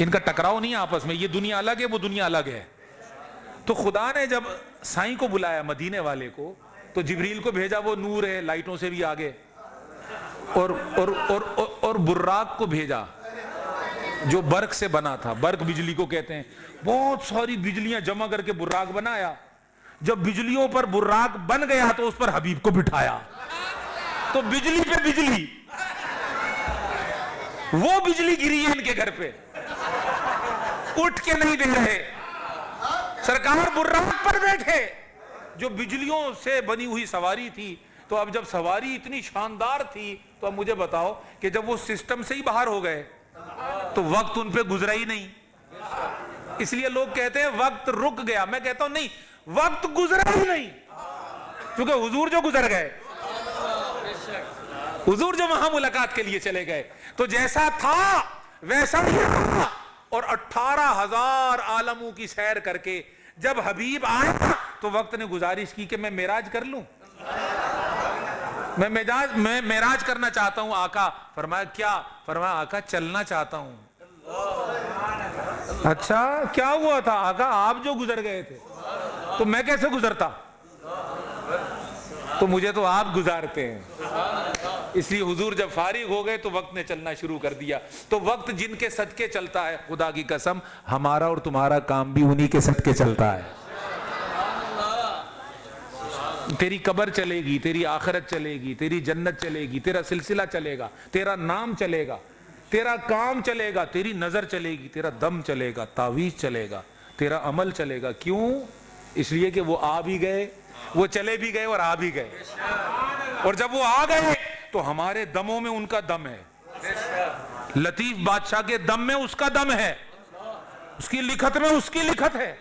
ان کا ٹکراؤ نہیں آپس میں, یہ دنیا الگ ہے, وہ دنیا الگ ہے. تو خدا نے جب سائیں کو بلایا, مدینے والے کو, تو جبریل کو بھیجا, وہ نور ہے, لائٹوں سے بھی آگے, اور براق کو بھیجا جو برق سے بنا تھا. برق بجلی کو کہتے ہیں. بہت ساری بجلیاں جمع کر کے براق بنایا. جب بجلیوں پر براق بن گیا تو اس پر حبیب کو بٹھایا. تو بجلی پہ بجلی, وہ بجلی گری ہے ان کے گھر پہ, اٹھ کے نہیں دے رہے. سرکار براق پر بیٹھے, جو بجلیوں سے بنی ہوئی سواری تھی. تو اب جب سواری اتنی شاندار تھی تو اب مجھے بتاؤ کہ جب وہ سسٹم سے ہی باہر ہو گئے تو وقت ان پہ گزرا ہی نہیں. اس لیے لوگ کہتے ہیں وقت رک گیا. میں کہتا ہوں نہیں, وقت گزرا ہی نہیں, کیونکہ حضور جو گزر گئے, حضور جو وہاں ملاقات کے لیے چلے گئے, تو جیسا تھا ویسا ہی تھا. اور 18,000 عالموں کی سیر کر کے جب حبیب آیا تو وقت نے گزارش کی کہ میں معراج کر لوں, میں معراج کرنا چاہتا ہوں. آقا فرمایا کیا؟ فرمایا آقا چلنا چاہتا ہوں. اچھا کیا ہوا تھا؟ آقا آپ جو گزر گئے تھے تو میں کیسے گزرتا؟ تو مجھے تو آپ گزارتے ہیں. اس لیے حضور جب فارغ ہو گئے تو وقت نے چلنا شروع کر دیا. تو وقت جن کے صدقے چلتا ہے, خدا کی قسم ہمارا اور تمہارا کام بھی انہی کے صدقے چلتا ہے. تیری قبر چلے گی, تیری آخرت چلے گی, تیری جنت چلے گی, تیرا سلسلہ چلے گا, تیرا نام چلے گا, تیرا کام چلے گا, تیری نظر چلے گی, تیرا دم چلے گا, تعویذ چلے گا, تیرا عمل چلے گا. کیوں؟ اس لیے کہ وہ آ بھی گئے, وہ چلے بھی گئے اور آ بھی گئے. اور جب وہ آ گئے تو ہمارے دموں میں ان کا دم ہے. لطیف بادشاہ کے دم میں اس کا دم ہے, اس کی لکھت میں اس کی لکھت ہے,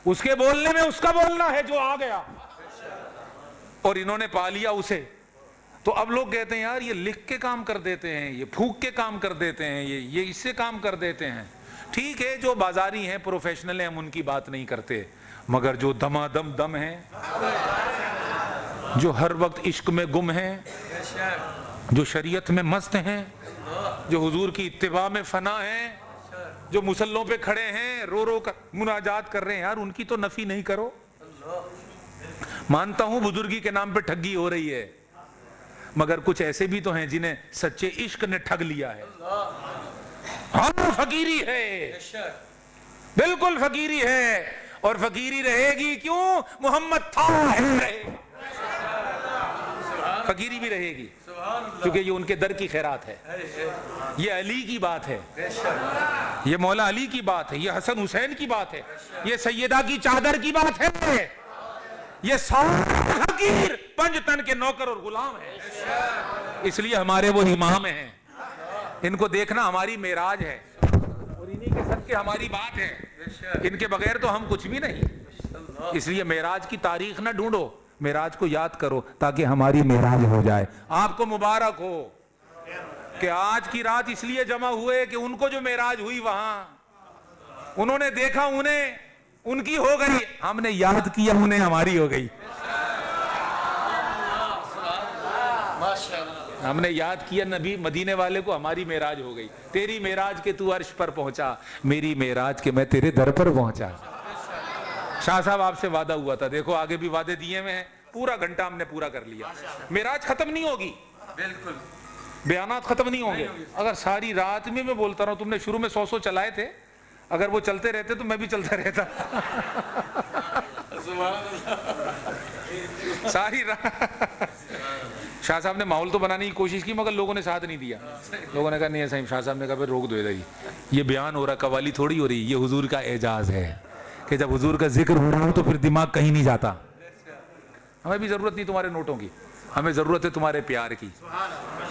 اس کے بولنے میں اس کا بولنا ہے جو آ گیا. اور انہوں نے پا لیا اسے. تو اب لوگ کہتے ہیں یار یہ لکھ کے کام کر دیتے ہیں, یہ پھونک کے کام کر دیتے ہیں, یہ اس سے کام کر دیتے ہیں. ٹھیک ہے, جو بازاری ہیں, پروفیشنل ہیں, ہم ان کی بات نہیں کرتے, مگر جو دمادم دم ہیں, جو ہر وقت عشق میں گم ہیں, جو شریعت میں مست ہیں, جو حضور کی اتباع میں فنا ہیں, جو مسلوں پہ کھڑے ہیں, رو رو کر مناجات کر رہے ہیں, یار ان کی تو نفی نہیں کرو. مانتا ہوں بزرگی کے نام پہ ٹھگی ہو رہی ہے, مگر کچھ ایسے بھی تو ہیں جنہیں سچے عشق نے ٹھگ لیا ہے. ہاں فقیری ہے, بالکل فقیری ہے, اور فقیری رہے گی. کیوں؟ محمد تھا, رہے گا. فقیری بھی رہے گی کیونکہ یہ ان کے در کی خیرات ہے, یہ علی کی بات ہے, یہ مولا علی کی بات ہے, یہ حسن حسین کی بات ہے, یہ سیدہ کی چادر کی بات ہے, یہ سارے فقیر پنج تن کے نوکر اور غلام ہیں. اس لیے ہمارے وہ امام ہیں, ان کو دیکھنا ہماری معراج ہے, اور انہی کے صدقے ہماری بات ہے. ان کے بغیر تو ہم کچھ بھی نہیں. اس لیے معراج کی تاریخ نہ ڈھونڈو, معراج کو یاد کرو تاکہ ہماری معراج ہو جائے. آپ کو مبارک ہو کہ آج کی رات اس لیے جمع ہوئے کہ ان کو جو معراج ہوئی وہاں انہوں نے دیکھا, انہیں ان کی ہو گئی, ہم نے یاد کیا انہیں ہماری ہو گئی. ہم نے یاد کیا نبی مدینے والے کو, ہماری معراج ہو گئی. تیری معراج کے تو عرش پر پہنچا, میری معراج کے میں تیرے در پر پہنچا. شاہ صاحب آپ سے وعدہ ہوا تھا, دیکھو آگے بھی وعدے دیے ہوئے ہیں, پورا گھنٹہ ہم نے پورا کر لیا. معراج ختم نہیں ہوگی, بالکل بیانات ختم نہیں ہوں گے. اگر ساری رات میں بولتا رہا, تم نے شروع میں 100 چلائے تھے, اگر وہ چلتے رہتے تو میں بھی چلتا رہتا. ساری رات شاہ صاحب نے ماحول تو بنانے کی کوشش کی, مگر لوگوں نے ساتھ نہیں دیا. لوگوں نے کہا نہیں ایسا. شاہ صاحب نے کہا پھر روک دو ادھر ہی, یہ بیان ہو رہا, قوالی تھوڑی ہو رہی, یہ حضور کا اعجاز ہے کہ جب حضور کا ذکر ہو رہا ہو تو پھر دماغ کہیں نہیں جاتا. ہمیں بھی ضرورت نہیں تمہارے نوٹوں کی, ہمیں ضرورت ہے تمہارے پیار کی,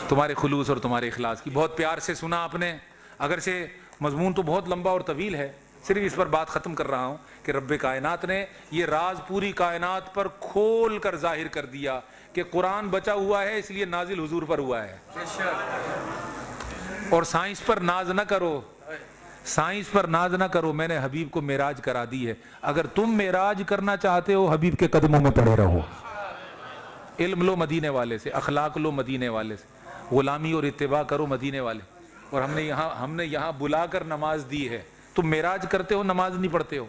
تمہارے خلوص اور تمہارے اخلاص کی. بہت پیار سے سنا آپ نے, اگرچہ مضمون تو بہت لمبا اور طویل ہے, صرف اس پر بات ختم کر رہا ہوں کہ رب کائنات نے یہ راز پوری کائنات پر کھول کر ظاہر کر دیا کہ قرآن بچا ہوا ہے, اس لیے نازل حضور پر ہوا ہے. اور سائنس پر ناز نہ کرو, سائنس پر ناز نہ کرو, میں نے حبیب کو معراج کرا دی ہے. اگر تم معراج کرنا چاہتے ہو حبیب کے قدموں میں پڑے رہو. علم لو مدینے والے سے, اخلاق لو مدینے والے سے, غلامی اور اتباع کرو مدینے والے. اور ہم نے یہاں بلا کر نماز دی ہے. تم معراج کرتے ہو, نماز نہیں پڑھتے ہو.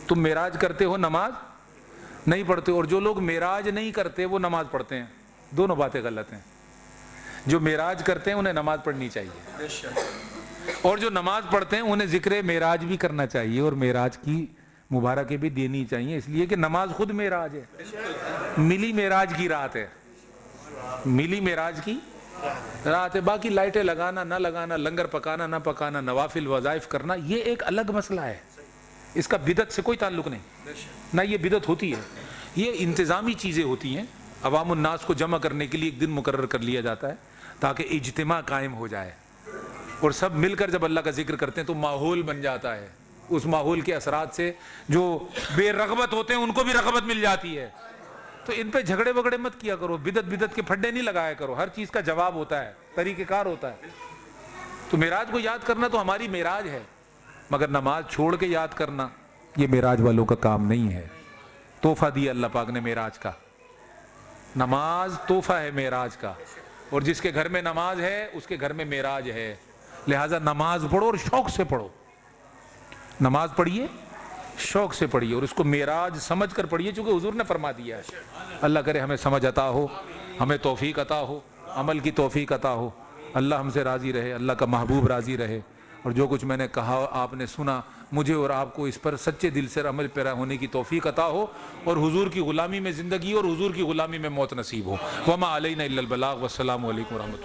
تم معراج کرتے ہو, نماز نہیں پڑھتے ہو. اور جو لوگ معراج نہیں کرتے وہ نماز پڑھتے ہیں. دونوں باتیں غلط ہیں. جو معراج کرتے ہیں انہیں نماز پڑھنی چاہیے, اور جو نماز پڑھتے ہیں انہیں ذکر معراج بھی کرنا چاہیے, اور معراج کی مبارکیں بھی دینی چاہیے, اس لیے کہ نماز خود معراج ہے. ملی معراج کی رات ہے, ملی معراج کی رات ہے. باقی لائٹیں لگانا نہ لگانا, لنگر پکانا نہ پکانا, نوافل وظائف کرنا, یہ ایک الگ مسئلہ ہے. اس کا بدعت سے کوئی تعلق نہیں، نہ یہ بدعت ہوتی ہے، یہ انتظامی چیزیں ہوتی ہیں۔ عوام الناس کو جمع کرنے کے لیے ایک دن مقرر کر لیا جاتا ہے تاکہ اجتماع قائم ہو جائے، اور سب مل کر جب اللہ کا ذکر کرتے ہیں تو ماحول بن جاتا ہے، اس ماحول کے اثرات سے جو بے رغبت ہوتے ہیں ان کو بھی رغبت مل جاتی ہے۔ تو ان پہ جھگڑے وگڑے مت کیا کرو، بدعت کے پھڈے نہیں لگایا کرو، ہر چیز کا جواب ہوتا ہے، طریقہ کار ہوتا ہے۔ تو معراج کو یاد کرنا تو ہماری معراج ہے، مگر نماز چھوڑ کے یاد کرنا یہ معراج والوں کا کام نہیں ہے۔ تحفہ دیا اللہ پاک نے معراج کا، نماز تحفہ ہے معراج کا، اور جس کے گھر میں نماز ہے اس کے گھر میں معراج ہے۔ لہٰذا نماز پڑھو اور شوق سے پڑھو، نماز پڑھیے شوق سے پڑھیے، اور اس کو معراج سمجھ کر پڑھیے، چونکہ حضور نے فرما دیا ہے۔ اللہ کرے ہمیں سمجھ عطا ہو، ہمیں توفیق عطا ہو، عمل کی توفیق عطا ہو، اللہ ہم سے راضی رہے، اللہ کا محبوب راضی رہے، اور جو کچھ میں نے کہا آپ نے سنا، مجھے اور آپ کو اس پر سچے دل سے عمل پیرا ہونے کی توفیق عطا ہو، اور حضور کی غلامی میں زندگی اور حضور کی غلامی میں موت نصیب ہو۔ وما علینا الا البلاغ، والسلام علیکم ورحمۃ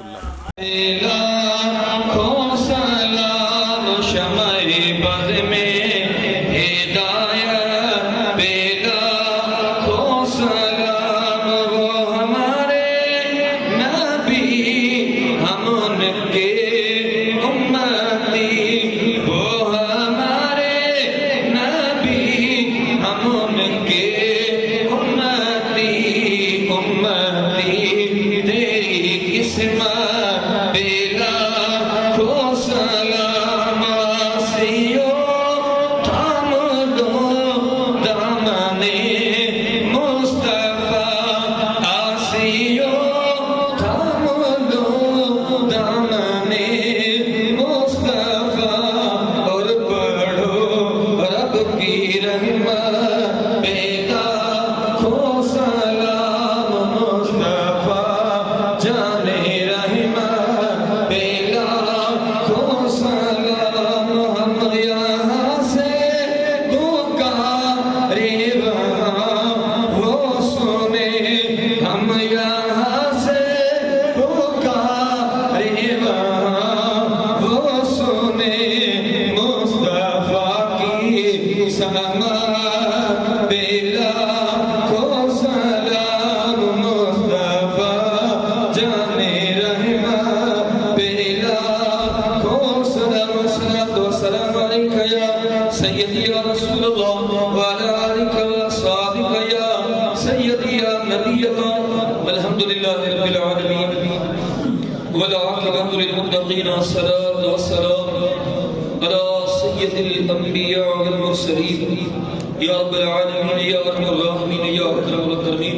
یا رب العالمین یا ارحم الراحمین یا اکرم الاکرمین،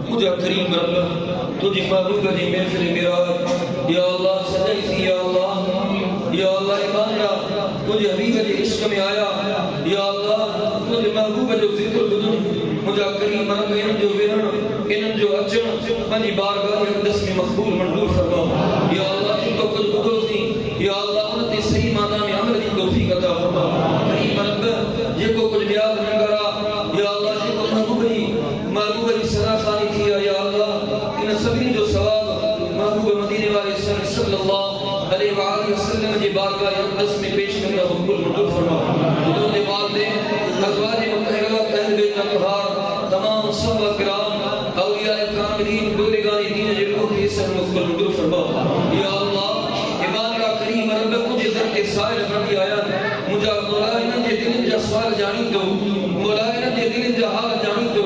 مجھے کریم اللہ تجھے معلوم ہے جی محفل معراج یا اللہ سجائی تھی، یا اللہ ایمانہ مجھے حبیب جی عشق میں آیا، یا اللہ مجھے محبوب جو ذکر بدن مجھے کریم رب ان جو ورن ان جو اچن منی بارگاہ اقدس میں مقبول منظور فرما، یا اللہ جن کو کچھ بگوزی، یا اللہ انتی صحیح معنی میں عمل کی توفیق عطا فرما، کریم رب جن کو کچھ نیاز نہ کرا، یا اللہ جن کو محبوب علی صدا خانی کیا، یا اللہ ان سبھی جو ثواب محبوب مدینے والے صلی اللہ علیہ وآلہ وسلم کی بارگاہ اقدس میں پیش کرنا مقبول منظور فرما، حضور نے والدین ازواج مطہرات اہل بیت اطہار تمام صحابہ کرام اولیاء کاملین بزرگان دین جنوں کی سر مقبول منظور فرما، یا اللہ عباد کا کریم رب مجھے در کے سائل بندی آیا مجھے مولا نے دل جا سوال جانی دو، مولا نے دل جا حال جانی دو،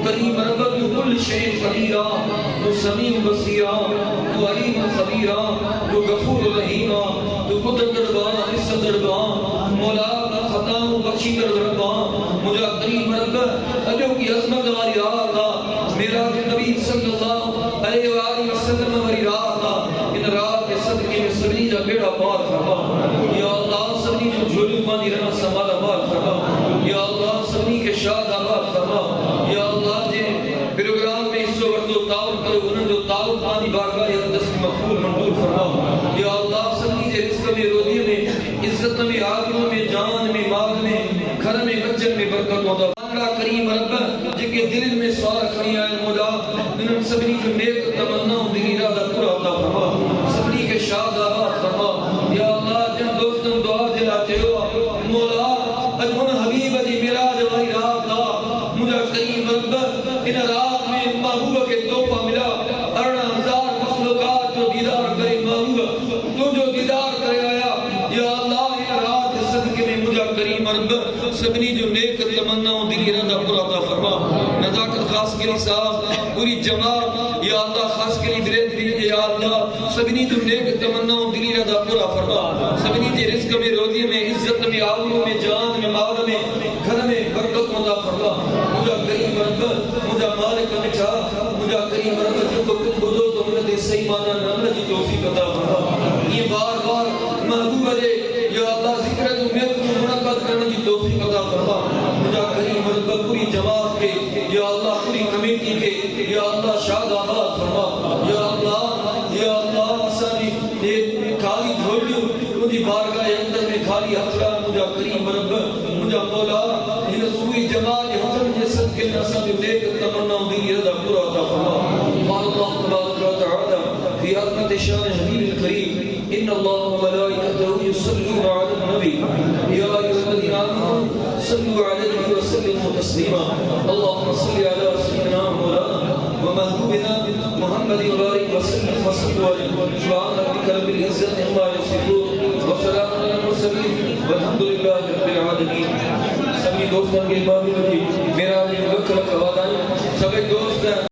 کریم رب تو کل شیء قدیر، تو سمیع بصیر، تو علیم خبیر، تو غفور رحیم، تو قدرت دربان عزت دربان، مولا خطا بخشی کر دربان، مجھے کریم رب اجو کی عظمت والی رات میرا نبی صلی اللہ علیہ وآلہ وسلم والی رات، ان رات کے صدقے میں سبھی جا بیڑا پار فرما، یا اللہ سبھی جو جھولو پانی رہنا سنبھالا پار فرما، یا اللہ سبھی کے شاد آباد فرما، یا اللہ جے پروگرام میں اس وقت جو تعاون کرو انہوں جو تعاون پانی بارگاہ اقدس میں مقبول منظور فرما، یا اللہ سبھی جے رزق میں روزی میں عزت میں آگوں میں جان میں مال میں گھر میں بچن میں برکت ہوتا، اللہ کریم رب جن کے دل میں سوال کھڑی آئے مولا ان سبھی جو نیک تمنا دلی ارادہ پورا عطا فرما، سبھی کے شاد آباد فرما، یا اللہ جن دوستوں دعا دلاتے ہو مولا اجمن حبیب سبنی جو نیک تمناؤں دلی ارادہ پورا عطا فرما نزاکت خاص کے لیے صاحب پوری جماعت یا اللہ خاص کے لیے برادری یا اللہ سبنی جو نیک تمناؤں دلی ارادہ پورا فرما سبنی کے رزق میں روزی میں عزت میں آبرو میں جان میں مال میں گھر میں برکت عطا فرما مجھا کریم رب مجھا مالک مچا مجھا کریم رب جو کو بدو تو مجھے صحیح معنی نام کی توفیق عطا فرما یہ بار بار محبوب ہے یا اللہ ذکر تو میں کو منعقد کرنے کی توفیق عطا فرما مجھا کریم رب پوری جماعت کے یا اللہ پوری کمیٹی کے یا اللہ شاد آباد فرما یا اللہ آسانی خالی جھولیوں مجھے بارگاہ اندر میں خالی ہتھرا مجھا کریم رب مجھا مولا ان سوئی جماعت حضر جسد کے نسل دیکھ تمناؤں دی رضا پورا عطا فرما قال اللہ تبارک و تعالی فی عظمت شان حبیب الکریم ان اللہ وملائکته یصلون علی النبی یا ایھا الذین آمنوا صلوا علیہ وسلموا تسلیما اللهم صل علی سیدنا مولانا ومحبوبنا محمد وبارک وسلم وصلوا علیہ سبحان ربک رب العزت عما یصفون وسلام علی المرسلین والحمد للہ رب العالمین سبھی دوستوں کے بابی میرا یہ وقت وعدہ سبھی دوست